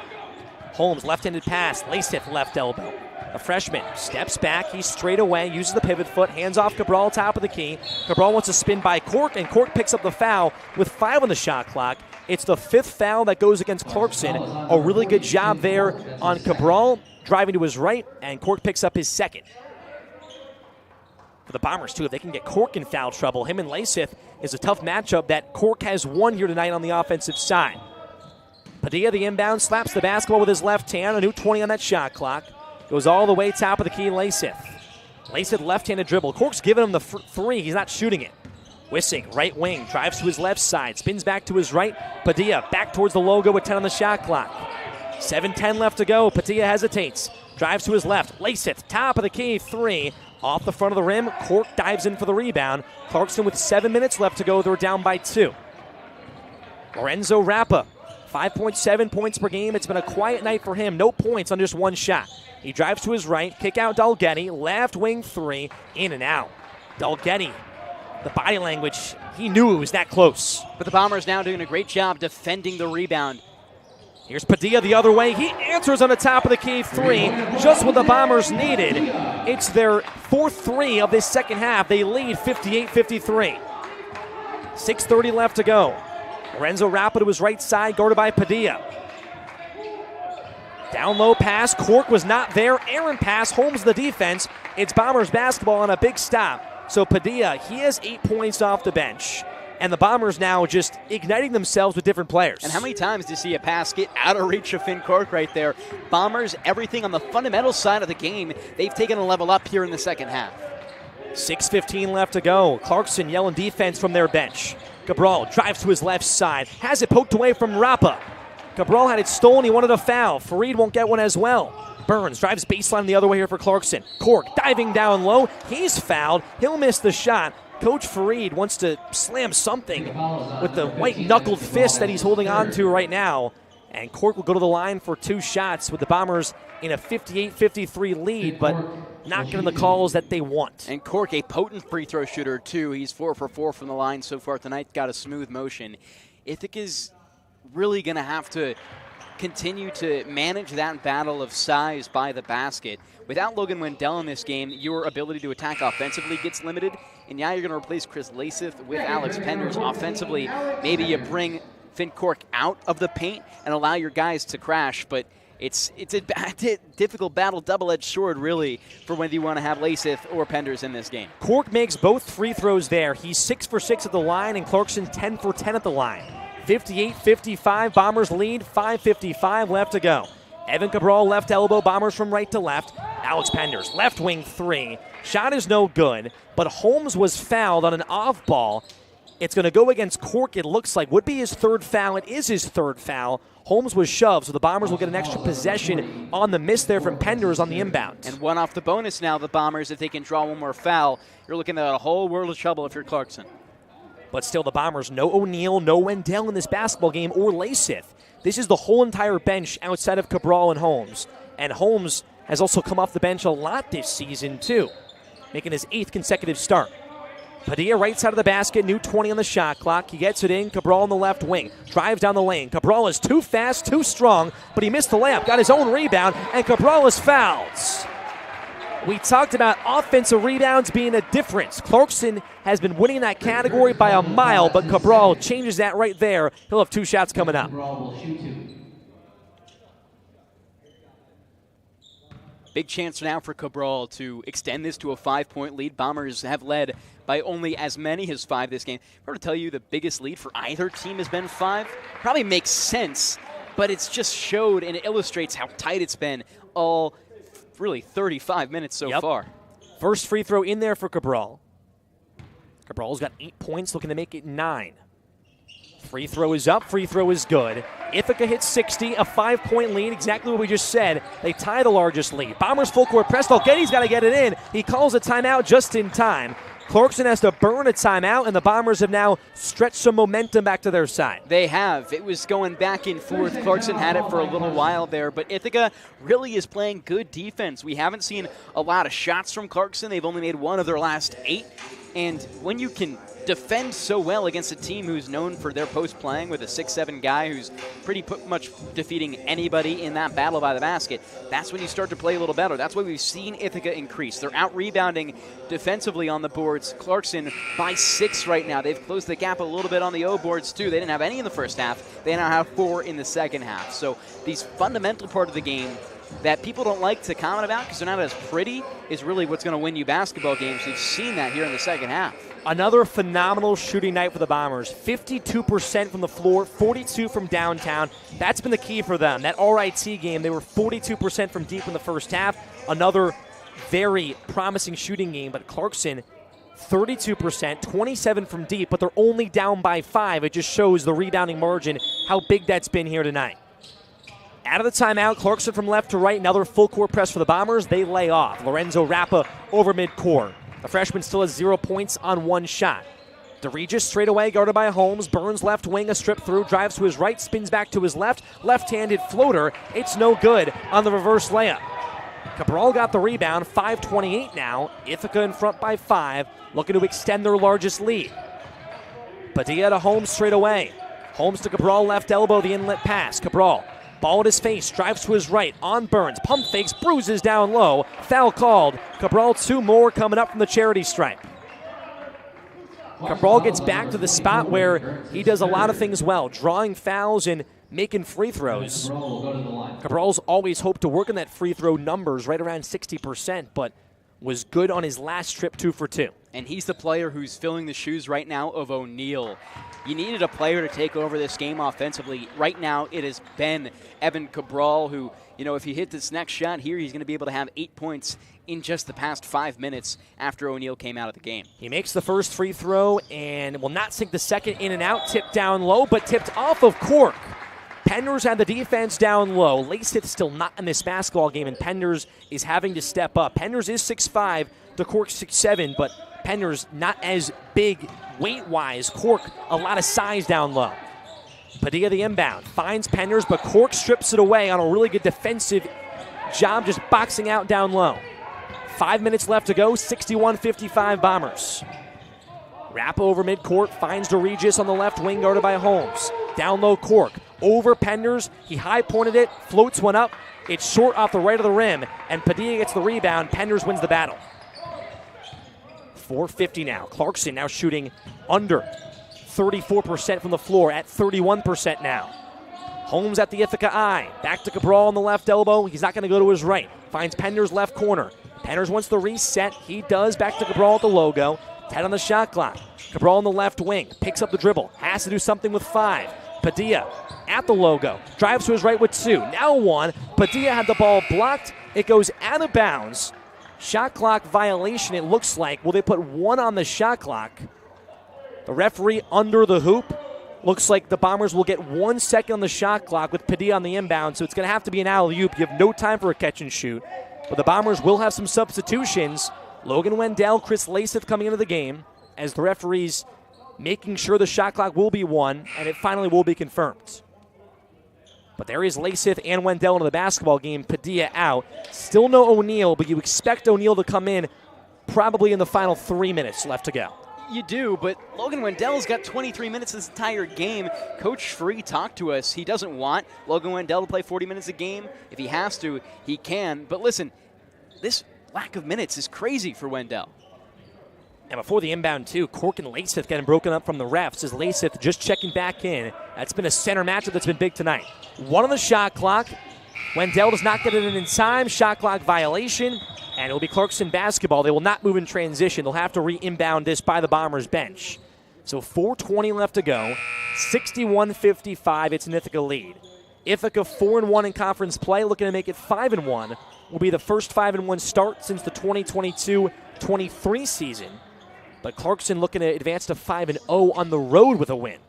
Holmes left-handed pass. Lasith left elbow. A freshman steps back. He's straight away. Uses the pivot foot. Hands off Cabral, top of the key. Cabral wants to spin by Cork, and Cork picks up the foul with 5 on the shot clock. It's the 5th foul that goes against Clarkson. A really good job there on Cabral, driving to his right, and Cork picks up his 2nd. For the Bombers, too, if they can get Cork in foul trouble, him and Lasith is a tough matchup that Cork has won here tonight on the offensive side. Padilla, the inbound, slaps the basketball with his left hand. A new 20 on that shot clock. Goes all the way top of the key, Lasith. Lasith left-handed dribble. Cork's giving him the 3. He's not shooting it. Wissing, right wing, drives to his left side, spins back to his right. Padilla back towards the logo with 10 on the shot clock. 7:10 left to go. Padilla hesitates. Drives to his left. Lasith, top of the key, 3. Off the front of the rim. Cork dives in for the rebound. Clarkson with 7 minutes left to go. They're down by 2. Lorenzo Rappa, 5.7 points per game. It's been a quiet night for him. No points on just 1 shot. He drives to his right. Kick out Dalgetti. Left wing 3. In and out. Dalgetti, the body language, he knew it was that close. But the Bombers now doing a great job defending the rebound. Here's Padilla the other way. He answers on the top of the key, 3. Just what the Bombers needed. It's their 4th 3 of this second half. They lead 58-53. 6:30 left to go. Lorenzo Rappa to his right side, guarded by Padilla. Down low pass. Cork was not there. Aaron pass. Holmes the defense. It's Bombers basketball on a big stop. So Padilla, he has 8 points off the bench. And the Bombers now just igniting themselves with different players. And how many times do you see a pass get out of reach of Finn Cork right there? Bombers, everything on the fundamental side of the game, they've taken a level up here in the second half. 6:15 left to go. Clarkson yelling defense from their bench. Cabral drives to his left side. Has it poked away from Rappa. Cabral had it stolen. He wanted a foul. Fareed won't get one as well. Burns drives baseline the other way here for Clarkson. Cork diving down low. He's fouled. He'll miss the shot. Coach Fareed wants to slam something with the white-knuckled fist that he's holding on to right now. And Cork will go to the line for 2 shots with the Bombers in a 58-53 lead, but not getting the calls that they want. And Cork, a potent free throw shooter, too. He's 4 for 4 from the line so far tonight. Got a smooth motion. Ithaca's really going to have to continue to manage that battle of size by the basket. Without Logan Wendell in this game, your ability to attack offensively gets limited. And now you're going to replace Chris Lasith with Alex Penders offensively. Maybe you bring Finn Cork out of the paint and allow your guys to crash. But it's a difficult battle, double-edged sword, really, for whether you want to have Lasith or Penders in this game. Cork makes both free throws there. He's 6 for 6 at the line, and Clarkson 10 for 10 at the line. 58-55, Bombers lead, 5:55 left to go. Evan Cabral left elbow, Bombers from right to left. Alex Penders, left wing 3. Shot is no good, but Holmes was fouled on an off ball. It's going to go against Cork, it looks like. Would be his 3rd foul. It is his 3rd foul. Holmes was shoved, so the Bombers will get an extra possession on the miss there from Penders on the inbound. And 1 off the bonus now, the Bombers, if they can draw 1 more foul, you're looking at a whole world of trouble if you're Clarkson. But still, the Bombers, no O'Neal, no Wendell in this basketball game, or Lasith. This is the whole entire bench outside of Cabral and Holmes. And Holmes has also come off the bench a lot this season, too, making his 8th consecutive start. Padilla right side of the basket, new 20 on the shot clock. He gets it in, Cabral on the left wing. Drives down the lane. Cabral is too fast, too strong, but he missed the layup. Got his own rebound, and Cabral is fouled. We talked about offensive rebounds being a difference. Clarkson has been winning that category by a mile, but Cabral changes that right there. He'll have 2 shots coming up. Big chance now for Cabral to extend this to a 5-point lead. Bombers have led by only as many as 5 this game. If I were to tell you the biggest lead for either team has been 5, probably makes sense, but it's just showed and it illustrates how tight it's been all really 35 minutes so far. First free throw in there for Cabral. Cabral's got 8 points, looking to make it 9. Free throw is up, free throw is good. Ithaca hits 60, a 5-point lead, exactly what we just said. They tie the largest lead. Bombers full court press. Dalgetti's got to get it in. He calls a timeout just in time. Clarkson has to burn a timeout, and the Bombers have now stretched some momentum back to their side. They have. It was going back and forth. Clarkson had it for a little while there, but Ithaca really is playing good defense. We haven't seen a lot of shots from Clarkson. They've only made 1 of their last 8, and when you can defend so well against a team who's known for their post playing with a 6'7" guy who's pretty much defeating anybody in that battle by the basket, that's when you start to play a little better. That's why we've seen Ithaca increase. They're out-rebounding defensively on the boards. Clarkson by 6 right now. They've closed the gap a little bit on the O boards too. They didn't have any in the first half. They now have 4 in the second half. So these fundamental part of the game that people don't like to comment about because they're not as pretty is really what's going to win you basketball games. We've seen that here in the second half. Another phenomenal shooting night for the Bombers. 52% from the floor, 42% from downtown. That's been the key for them. That RIT game, they were 42% from deep in the first half. Another very promising shooting game, but Clarkson, 32%, 27% from deep, but they're only down by 5. It just shows the rebounding margin, how big that's been here tonight. Out of the timeout, Clarkson from left to right. Another full court press for the Bombers. They lay off. Lorenzo Rappa over midcourt. The freshman still has 0 points on 1 shot. DeRegis straight away, guarded by Holmes. Burns left wing, a strip through, drives to his right, spins back to his left. Left-handed floater. It's no good on the reverse layup. Cabral got the rebound, 5:28 now. Ithaca in front by 5, looking to extend their largest lead. Padilla to Holmes straight away. Holmes to Cabral, left elbow, the inlet pass. Cabral, ball at his face, drives to his right, on Burns. Pump fakes, bruises down low. Foul called. Cabral 2 more coming up from the charity stripe. Cabral gets back to the spot where he does a lot of things well, drawing fouls and making free throws. Cabral's always hoped to work on that free throw numbers right around 60%, but was good on his last trip, 2 for 2. And he's the player who's filling the shoes right now of O'Neal. You needed a player to take over this game offensively. Right now it has been Evan Cabral, who, if he hit this next shot here, he's going to be able to have 8 points in just the past 5 minutes after O'Neal came out of the game. He makes the first free throw and will not sink the second. In and out, tipped down low, but tipped off of Cork. Penders had the defense down low. Lasith still not in this basketball game, and Penders is having to step up. Penders is 6'5", to Cork's 6'7", but Penders not as big weight-wise. Cork, a lot of size down low. Padilla the inbound, finds Penders, but Cork strips it away on a really good defensive job, just boxing out down low. 5 minutes left to go, 61-55 Bombers. Rappa over midcourt, finds DeRegis on the left wing, guarded by Holmes. Down low, Cork. Over Penders, he high-pointed it, floats one up. It's short off the right of the rim, and Padilla gets the rebound. Penders wins the battle. 4:50 now. Clarkson now shooting under 34% from the floor, at 31% now. Holmes at the Ithaca eye. Back to Cabral on the left elbow. He's not going to go to his right. Finds Penders left corner. Penders wants the reset. He does. Back to Cabral at the logo. 10 on the shot clock. Cabral on the left wing. Picks up the dribble. Has to do something with 5. Padilla at the logo. Drives to his right with 2. Now 1. Padilla had the ball blocked. It goes out of bounds. Shot clock violation, it looks like. Will they put 1 on the shot clock? The referee under the hoop. Looks like the Bombers will get 1 second on the shot clock with Padilla on the inbound, so it's going to have to be an alley-oop. You have no time for a catch and shoot. But the Bombers will have some substitutions. Logan Wendell, Chris Lasith coming into the game as the referees making sure the shot clock will be 1, and it finally will be confirmed. But there is Lasith and Wendell into the basketball game. Padilla out. Still no O'Neal, but you expect O'Neal to come in probably in the final 3 minutes left to go. You do, but Logan Wendell's got 23 minutes this entire game. Coach Free talked to us. He doesn't want Logan Wendell to play 40 minutes a game. If he has to, he can. But listen, this lack of minutes is crazy for Wendell. And before the inbound, too, Cork and Lasith getting broken up from the refs as Lasith just checking back in. That's been a center matchup that's been big tonight. 1 on the shot clock. Wendell does not get it in time. Shot clock violation. And it will be Clarkson basketball. They will not move in transition. They'll have to re-inbound this by the Bombers bench. So 4:20 left to go. 61-55. It's an Ithaca lead. Ithaca 4-1 in conference play, looking to make it 5-1. Will be the first 5-1 start since the 2022-23 season. But Clarkson looking to advance to 5-0 on the road with a win.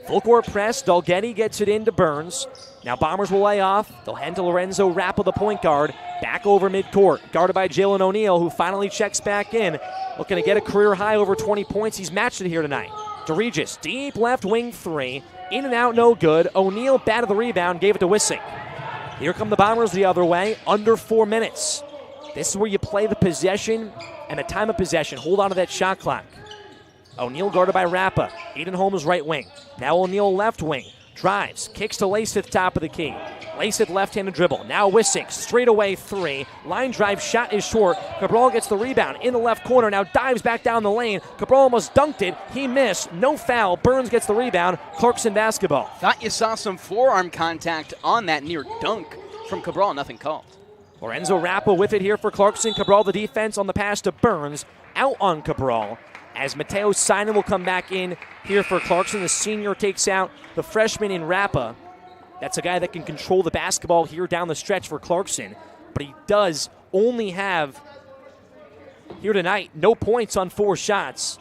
Full court press. Dalgetti gets it into Burns. Now Bombers will lay off. They'll hand to Lorenzo Rappa, the point guard. Back over midcourt. Guarded by Jalen O'Neal, who finally checks back in. Looking to get a career high over 20 points. He's matched it here tonight. DeRegis, deep left wing 3. In and out, no good. O'Neal batted the rebound, gave it to Wissing. Here come the Bombers the other way. Under 4 minutes. This is where you play the possession and the time of possession. Hold on to that shot clock. O'Neal guarded by Rappa. Aiden Holmes right wing. Now O'Neal left wing. Drives. Kicks to Lasith top of the key. Lasith left-handed dribble. Now Wissing. Straight away 3. Line drive shot is short. Cabral gets the rebound in the left corner. Now dives back down the lane. Cabral almost dunked it. He missed. No foul. Burns gets the rebound. Clarkson basketball. Thought you saw some forearm contact on that near dunk from Cabral. Nothing called. Lorenzo Rappa with it here for Clarkson. Cabral the defense on the pass to Burns. Out on Cabral. As Mateo Simon will come back in here for Clarkson. The senior takes out the freshman in Rappa. That's a guy that can control the basketball here down the stretch for Clarkson. But he does only have, here tonight, no points on 4 shots.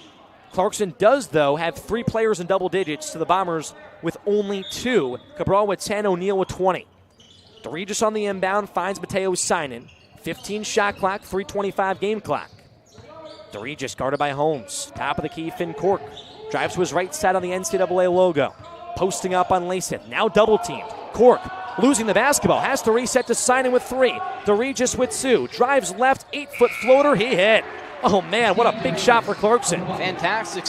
Clarkson does, though, have 3 players in double digits to the Bombers with only 2. Cabral with 10, O'Neal with 20. Regis on the inbound, finds Mateo Sinan. 15 shot clock, 3:25 game clock. Regis guarded by Holmes. Top of the key, Finn Cork. Drives to his right side on the NCAA logo. Posting up on Lasith. Now double teamed. Cork losing the basketball. Has to reset to Sinan with 3. Regis with 2. Drives left, 8-foot floater. He hit. Oh, man, what a big shot for Clarkson. Fantastic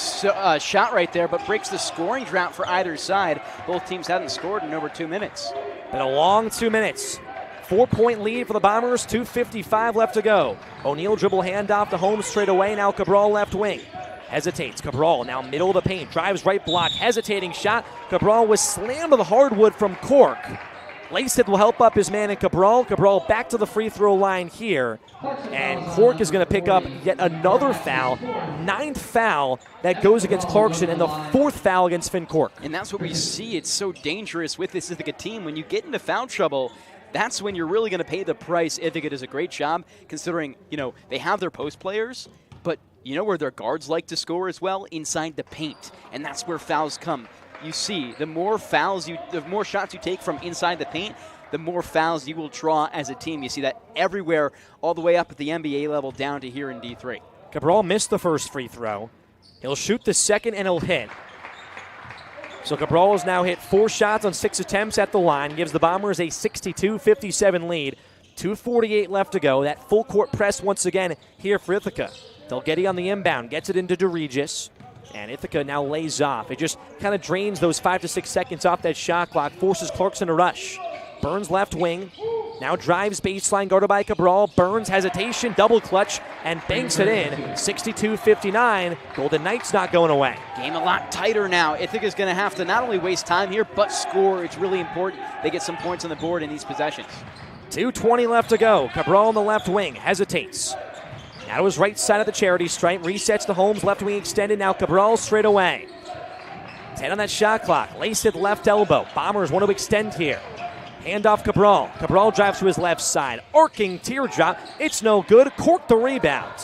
shot right there, but breaks the scoring drought for either side. Both teams hadn't scored in over 2 minutes. Been a long 2 minutes. 4-point lead for the Bombers, 2:55 left to go. O'Neal dribble handoff to Holmes straight away. Now Cabral left wing. Hesitates. Cabral now middle of the paint. Drives right block. Hesitating shot. Cabral was slammed to the hardwood from Cork. Lasith will help up his man in Cabral. Cabral back to the free throw line here. And Cork is going to pick up yet another foul. 9th foul that goes against Clarkson and the 4th foul against Finn Cork. And that's what we see. It's so dangerous with this Ithaca team. When you get into foul trouble, that's when you're really going to pay the price. Ithaca does a great job considering, they have their post players, but you know where their guards like to score as well? Inside the paint. And that's where fouls come. You see, the more shots you take from inside the paint, the more fouls you will draw as a team. You see that everywhere, all the way up at the NBA level down to here in D3. Cabral missed the first free throw. He'll shoot the second and he'll hit. So Cabral has now hit 4 shots on 6 attempts at the line, gives the Bombers a 62-57 lead. 2:48 left to go. That full court press once again here for Ithaca. Delgetti on the inbound, gets it into Regis. And Ithaca now lays off. It just kind of drains those 5 to 6 seconds off that shot clock, forces Clarkson to rush. Burns left wing, now drives baseline, guarded by Cabral. Burns, hesitation, double clutch, and banks it in. 62-59. Golden Knights not going away. Game a lot tighter now. Ithaca's going to have to not only waste time here, but score. It's really important they get some points on the board in these possessions. 2:20 left to go. Cabral on the left wing, hesitates. Now to his right side of the charity stripe, resets to Holmes, left wing extended, now Cabral straight away. 10 on that shot clock, Lasith left elbow. Bombers want to extend here. Handoff Cabral. Cabral drives to his left side, arcing teardrop, it's no good, Cork the rebound.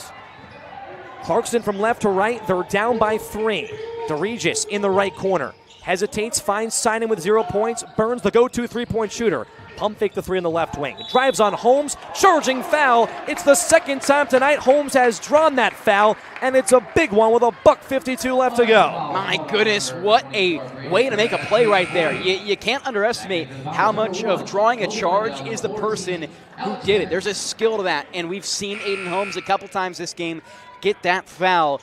Clarkson from left to right, they're down by 3. Regis in the right corner. Hesitates, finds Sinan with 0 points, Burns the go-to 3-point shooter. Pump fake the 3 in the left wing. Drives on Holmes, charging foul. It's the second time tonight Holmes has drawn that foul, and it's a big one with a $1:52 left to go. My goodness, what a way to make a play right there. You can't underestimate how much of drawing a charge is the person who did it. There's a skill to that, and we've seen Aiden Holmes a couple times this game get that foul.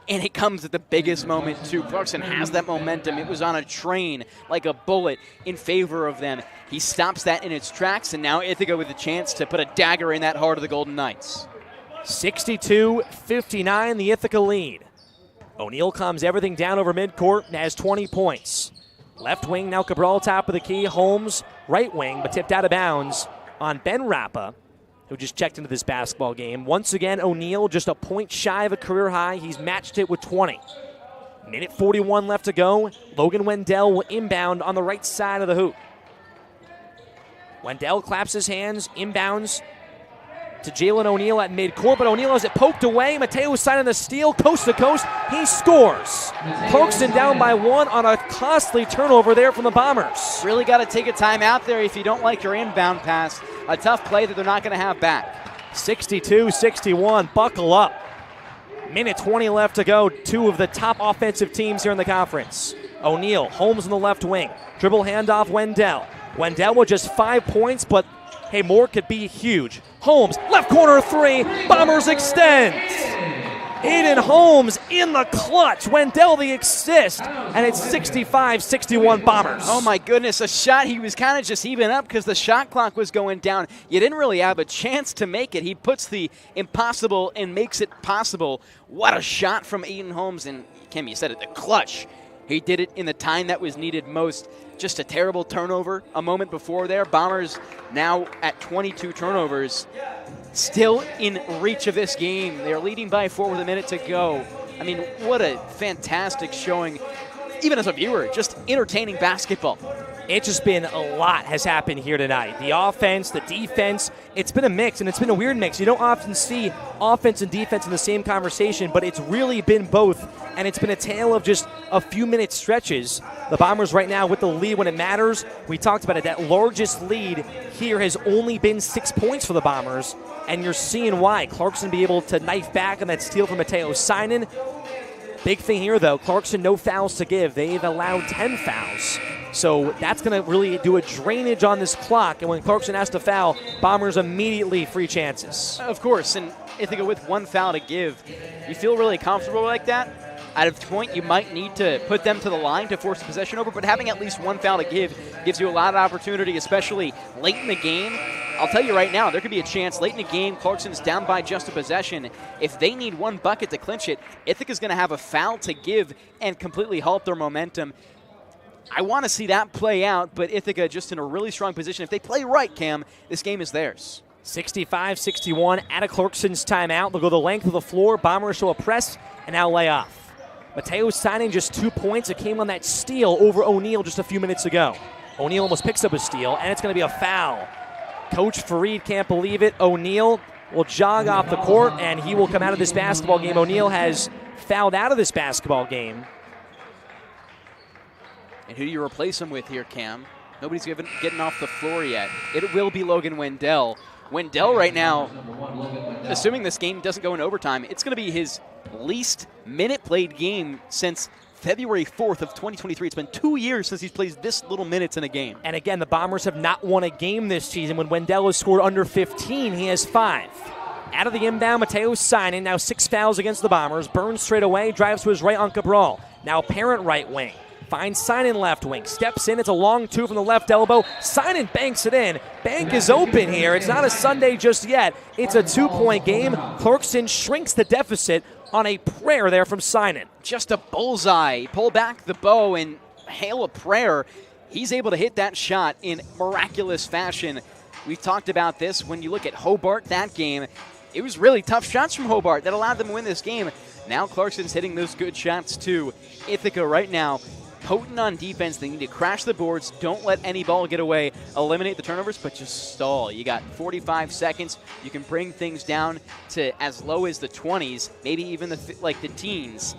And it comes at the biggest moment, too. Clarkson has that momentum. It was on a train like a bullet in favor of them. He stops that in its tracks, and now Ithaca with a chance to put a dagger in that heart of the Golden Knights. 62-59, the Ithaca lead. O'Neal calms everything down over midcourt and has 20 points. Left wing, now Cabral top of the key. Holmes, right wing, but tipped out of bounds on Ben Rappa, who just checked into this basketball game. Once again, O'Neal just a point shy of a career high. He's matched it with 20. Minute 41 left to go. Logan Wendell will inbound on the right side of the hoop. Wendell claps his hands, inbounds to Jalen O'Neal at midcourt, but O'Neal has it poked away. Mateo Sinan the steal, coast to coast. He scores. Clarkson down by 1 on a costly turnover there from the Bombers. Really got to take a time out there if you don't like your inbound pass. A tough play that they're not going to have back. 62-61, buckle up. Minute 20 left to go. 2 of the top offensive teams here in the conference. O'Neal, Holmes on the left wing. Dribble handoff, Wendell. Wendell with just 5 points, but hey, more could be huge. Holmes, left corner 3, Bombers extend. Aiden Holmes in the clutch. Wendell the assist, and it's 65-61 Bombers. Oh my goodness, a shot he was kind of just even up because the shot clock was going down. You didn't really have a chance to make it. He puts the impossible and makes it possible. What a shot from Aiden Holmes, and Kim, you said it, the clutch. He did it in the time that was needed most. Just a terrible turnover a moment before there. Bombers now at 22 turnovers. Still in reach of this game. They're leading by 4 with a minute to go. I mean, what a fantastic showing. Even as a viewer, just entertaining basketball. It's just been a lot has happened here tonight. The offense, the defense, it's been a mix, and it's been a weird mix. You don't often see offense and defense in the same conversation, but it's really been both, and it's been a tale of just a few minute stretches. The Bombers right now with the lead when it matters. We talked about it. That largest lead here has only been 6 points for the Bombers, and you're seeing why. Clarkson be able to knife back on that steal from Mateo Sinan. Big thing here, though, Clarkson, no fouls to give. They've allowed 10 fouls. So that's going to really do a drainage on this clock. And when Clarkson has to foul, Bombers immediately free chances. Of course, and Ithaca with 1 foul to give, you feel really comfortable like that. At a point, you might need to put them to the line to force the possession over, but having at least 1 foul to give gives you a lot of opportunity, especially late in the game. I'll tell you right now, there could be a chance late in the game, Clarkson's down by just a possession. If they need 1 bucket to clinch it, Ithaca's going to have a foul to give and completely halt their momentum. I want to see that play out, but Ithaca just in a really strong position. If they play right, Cam, this game is theirs. 65-61 out of Clarkson's timeout. They'll go the length of the floor. Bombers show a press and now lay off. Mateo signing just 2 points. It came on that steal over O'Neal just a few minutes ago. O'Neal almost picks up a steal, and it's going to be a foul. Coach Fareed can't believe it. O'Neal will jog off the court, and he will come out of this basketball game. O'Neal has fouled out of this basketball game. And who do you replace him with here, Cam? Nobody's getting off the floor yet. It will be Logan Wendell. Wendell right now, assuming this game doesn't go in overtime, it's going to be his least minute played game since February 4th of 2023. It's been 2 years since he's played this little minutes in a game. And again, the Bombers have not won a game this season. When Wendell has scored under 15, he has 5. Out of the inbound, Mateo signing. Now 6 fouls against the Bombers. Burns straight away, drives to his right on Cabral. Now Parent right wing. Finds Sinan left wing. Steps in. It's a long 2 from the left elbow. Sinan banks it in. Bank is open here. It's not a Sunday just yet. It's a 2-point game. Clarkson shrinks the deficit on a prayer there from Sinan. Just a bullseye. Pull back the bow and hail a prayer. He's able to hit that shot in miraculous fashion. We've talked about this. When you look at Hobart that game, it was really tough shots from Hobart that allowed them to win this game. Now Clarkson's hitting those good shots too. Ithaca right now potent on defense. They need to crash the boards. Don't let any ball get away. Eliminate the turnovers, but just stall. You got 45 seconds. You can bring things down to as low as the 20s, maybe even the teens.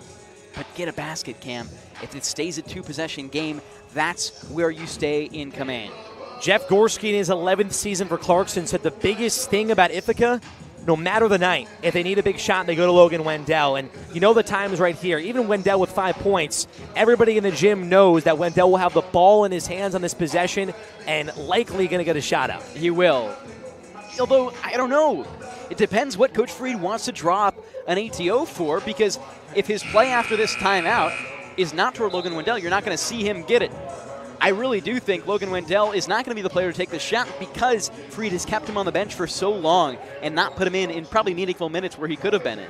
But get a basket, Cam. If it stays a 2-possession game, that's where you stay in command. Jeff Gorski in his 11th season for Clarkson said the biggest thing about Ithaca, no matter the night, if they need a big shot, they go to Logan Wendell. And you know the time is right here. Even Wendell with 5 points, everybody in the gym knows that Wendell will have the ball in his hands on this possession and likely going to get a shot up. He will. Although, I don't know. It depends what Coach Fareed wants to drop an ATO for, because if his play after this timeout is not toward Logan Wendell, you're not going to see him get it. I really do think Logan Wendell is not going to be the player to take the shot because Fareed has kept him on the bench for so long and not put him in probably meaningful minutes where he could have been in.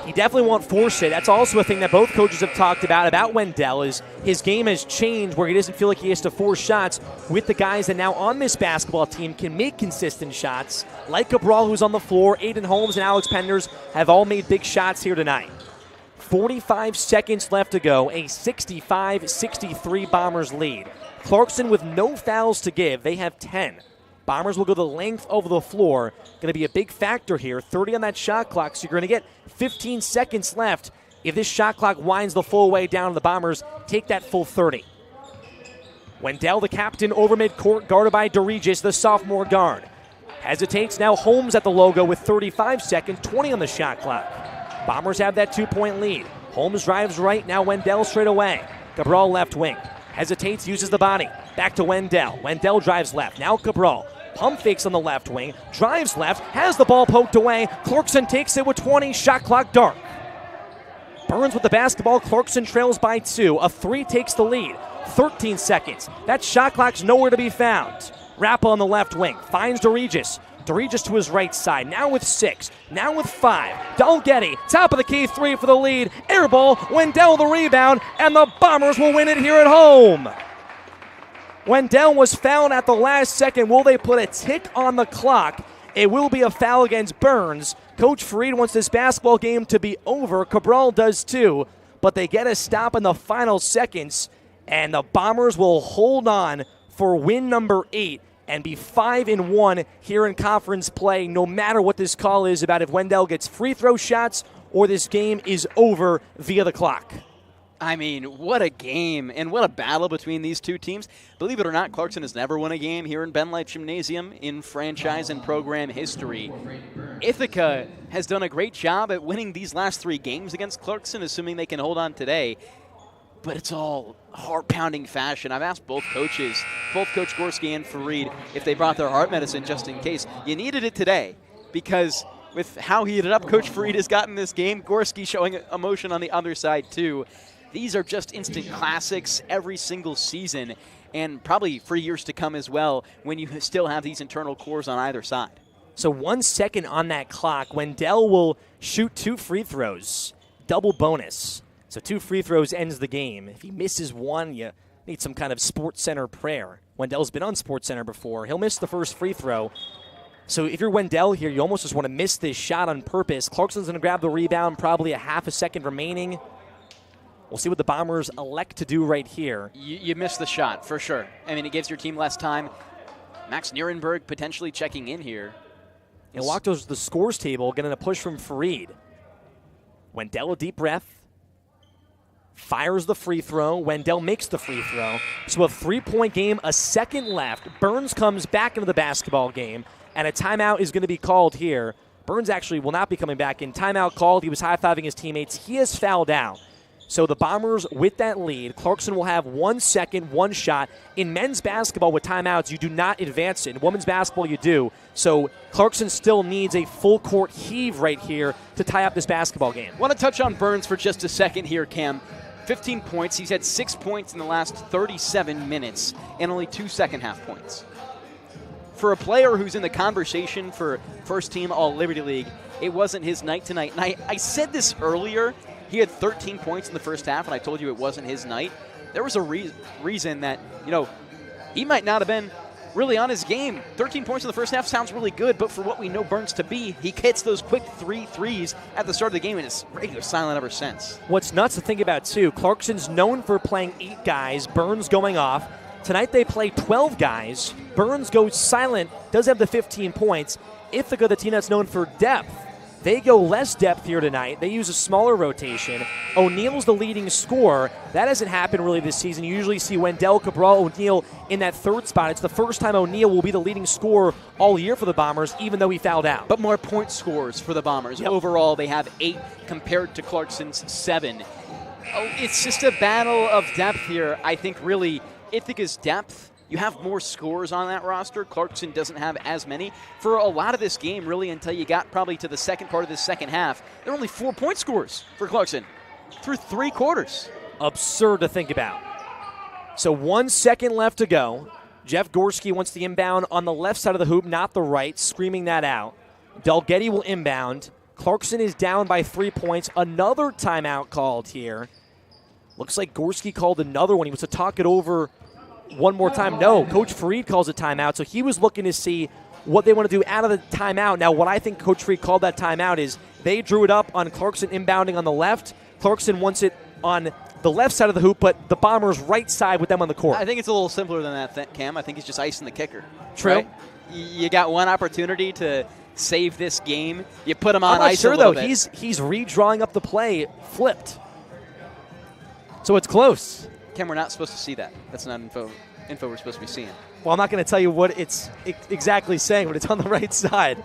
He definitely won't force it. That's also a thing that both coaches have talked about Wendell, is his game has changed where he doesn't feel like he has to force shots with the guys that now on this basketball team can make consistent shots, like Cabral, who's on the floor. Aiden Holmes and Alex Penders have all made big shots here tonight. 45 seconds left to go, a 65-63 Bombers lead. Clarkson with no fouls to give. They have 10. Bombers will go the length of the floor. Going to be a big factor here. 30 on that shot clock, so you're going to get 15 seconds left. If this shot clock winds the full way down, the Bombers take that full 30. Wendell, the captain, over midcourt, guarded by DeRegis, the sophomore guard. Hesitates, now Holmes at the logo with 35 seconds, 20 on the shot clock. Bombers have that 2-point lead. Holmes drives right, now Wendell straight away. Cabral left wing. Hesitates, uses the body. Back to Wendell. Wendell drives left. Now Cabral. Pump fakes on the left wing. Drives left. Has the ball poked away. Clarkson takes it with 20. Shot clock dark. Burns with the basketball. Clarkson trails by 2. A 3 takes the lead. 13 seconds. That shot clock's nowhere to be found. Rappa on the left wing. Finds DeRegis. DeRegis to his right side, now with 6, now with 5. Dalgetty, top of the key 3 for the lead. Air ball, Wendell the rebound, and the Bombers will win it here at home. Wendell was fouled at the last second. Will they put a tick on the clock? It will be a foul against Burns. Coach Fareed wants this basketball game to be over. Cabral does too, but they get a stop in the final seconds. And the Bombers will hold on for win number 8 and be 5-1 here in conference play, no matter what this call is about if Wendell gets free throw shots or this game is over via the clock. I mean, what a game and what a battle between these two teams. Believe it or not, Clarkson has never won a game here in Ben Light Gymnasium in franchise and program history. Ithaca has done a great job at winning these last 3 games against Clarkson, assuming they can hold on today. But it's all heart-pounding fashion. I've asked both coaches, both Coach Gorski and Fareed, if they brought their heart medicine just in case. You needed it today because with how heated up Coach Fareed has gotten this game, Gorski showing emotion on the other side too. These are just instant classics every single season and probably for years to come as well when you still have these internal cores on either side. So 1 second on that clock. Wendell will shoot 2 free throws, double bonus. So 2 free throws ends the game. If he misses 1, you need some kind of Sports Center prayer. Wendell's been on Sports Center before. He'll miss the first free throw. So if you're Wendell here, you almost just want to miss this shot on purpose. Clarkson's going to grab the rebound, probably a half a second remaining. We'll see what the Bombers elect to do right here. You miss the shot, for sure. I mean, it gives your team less time. Max Nierenberg potentially checking in here. And walk to the scores table, getting a push from Fareed. Wendell, a deep breath. Fires the free throw. Wendell makes the free throw. So a 3-point game, a second left. Burns comes back into the basketball game, and a timeout is going to be called here. Burns actually will not be coming back in. Timeout called. He was high-fiving his teammates. He has fouled out. So the Bombers with that lead. Clarkson will have 1 second, 1 shot. In men's basketball with timeouts, you do not advance it. In women's basketball, you do. So Clarkson still needs a full-court heave right here to tie up this basketball game. Want to touch on Burns for just a second here, Cam. 15 points. He's had 6 points in the last 37 minutes and only 2 second-half points. For a player who's in the conversation for first-team All-Liberty League, it wasn't his night tonight. And I said this earlier. He had 13 points in the first half, and I told you it wasn't his night. There was a reason that, he might not have been really on his game. 13 points in the first half sounds really good, but for what we know Burns to be, he hits those quick 3 threes at the start of the game, and it's regular silent ever since. What's nuts to think about, too, Clarkson's known for playing 8 guys, Burns going off. Tonight they play 12 guys. Burns goes silent, does have the 15 points. Ithaca, the team that's known for depth, they go less depth here tonight. They use a smaller rotation. O'Neal's the leading scorer. That hasn't happened really this season. You usually see Wendell, Cabral, O'Neal in that 3rd spot. It's the first time O'Neal will be the leading scorer all year for the Bombers, even though he fouled out. But more point scores for the Bombers. Yep. Overall, they have 8 compared to Clarkson's 7. It's just a battle of depth here. I think really Ithaca's depth, you have more scores on that roster. Clarkson doesn't have as many. For a lot of this game, really, until you got probably to the second part of the second half, there were only 4-point scores for Clarkson through 3 quarters. Absurd to think about. So 1 second left to go. Jeff Gorski wants the inbound on the left side of the hoop, not the right, screaming that out. Dalgetty will inbound. Clarkson is down by 3 points. Another timeout called here. Looks like Gorski called another one. He was to talk it over one more time. No, Coach Fareed calls a timeout, so he was looking to see what they want to do out of the timeout. Now, what I think Coach Fareed called that timeout is they drew it up on Clarkson inbounding on the left. Clarkson wants it on the left side of the hoop, but the Bombers' right side with them on the court. I think it's a little simpler than that, Cam. I think he's just icing the kicker. True. Right? You got one opportunity to save this game. You put him on I'm ice sure, a little though. bit. He's redrawing up the play, flipped. So it's close. Cam, we're not supposed to see that. That's not info we're supposed to be seeing. Well, I'm not going to tell you what it's exactly saying, but it's on the right side.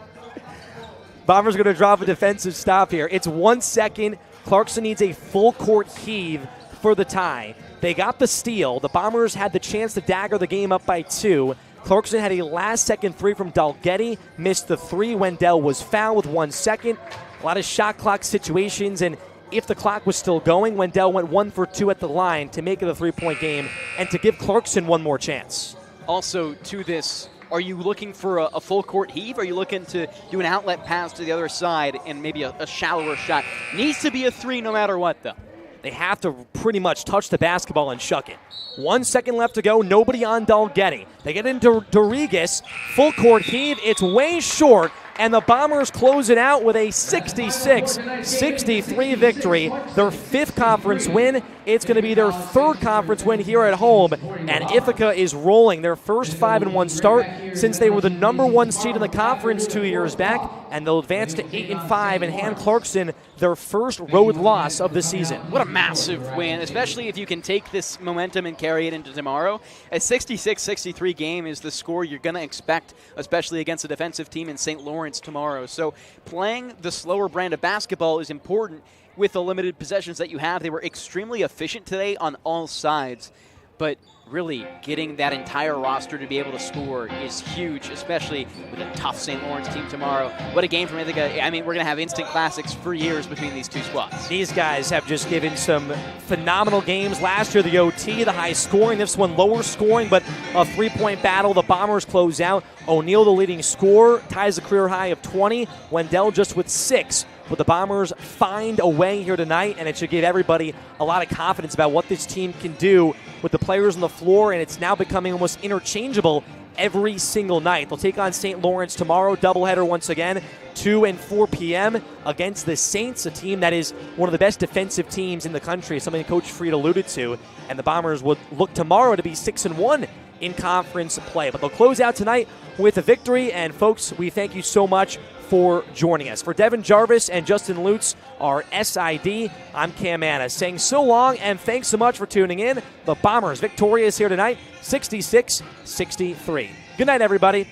Bombers going to drop a defensive stop here. It's 1 second. Clarkson needs a full court heave for the tie. They got the steal. The Bombers had the chance to dagger the game up by 2. Clarkson had a last-second 3 from Dalgetty, missed the 3. Wendell was fouled with 1 second. A lot of shot clock situations, and if the clock was still going, Wendell went 1 for 2 at the line to make it a 3-point game and to give Clarkson one more chance. Also, to this, are you looking for a full-court heave? Are you looking to do an outlet pass to the other side and maybe a shallower shot? Needs to be a 3 no matter what, though. They have to pretty much touch the basketball and chuck it. 1 second left to go. Nobody on Dalgetty. They get into Rodriguez. Full-court heave. It's way short. And the Bombers close it out with a 66-63 victory, their 5th conference win. It's going to be their third conference win here at home, and Ithaca is rolling. Their first 5-1 start since they were the #1 seed in the conference 2 years back, and they'll advance to 8-5 and hand Clarkson their first road loss of the season. What a massive win, especially if you can take this momentum and carry it into tomorrow. A 66-63 game is the score you're going to expect, especially against a defensive team in St. Lawrence tomorrow. So playing the slower brand of basketball is important with the limited possessions that you have. They were extremely efficient today on all sides, but really getting that entire roster to be able to score is huge, especially with a tough St. Lawrence team tomorrow. What a game from Ithaca. I mean, we're going to have instant classics for years between these two squads. These guys have just given some phenomenal games. Last year, the OT, the high scoring. This one, lower scoring, but a three-point battle. The Bombers close out. O'Neal, the leading scorer, ties a career high of 20. Wendell just with 6. But the Bombers find a way here tonight, and it should give everybody a lot of confidence about what this team can do with the players on the floor, and it's now becoming almost interchangeable every single night. They'll take on St. Lawrence tomorrow, doubleheader once again, 2 and 4 p.m. against the Saints, a team that is one of the best defensive teams in the country, something Coach Freed alluded to, and the Bombers would look tomorrow to be 6-1 in conference play. But they'll close out tonight with a victory, and folks, we thank you so much for joining us. For Devin Jarvis and Justin Lutz, our SID, I'm Cam Anna saying so long and thanks so much for tuning in. The Bombers victorious here tonight, 66-63. Good night, everybody.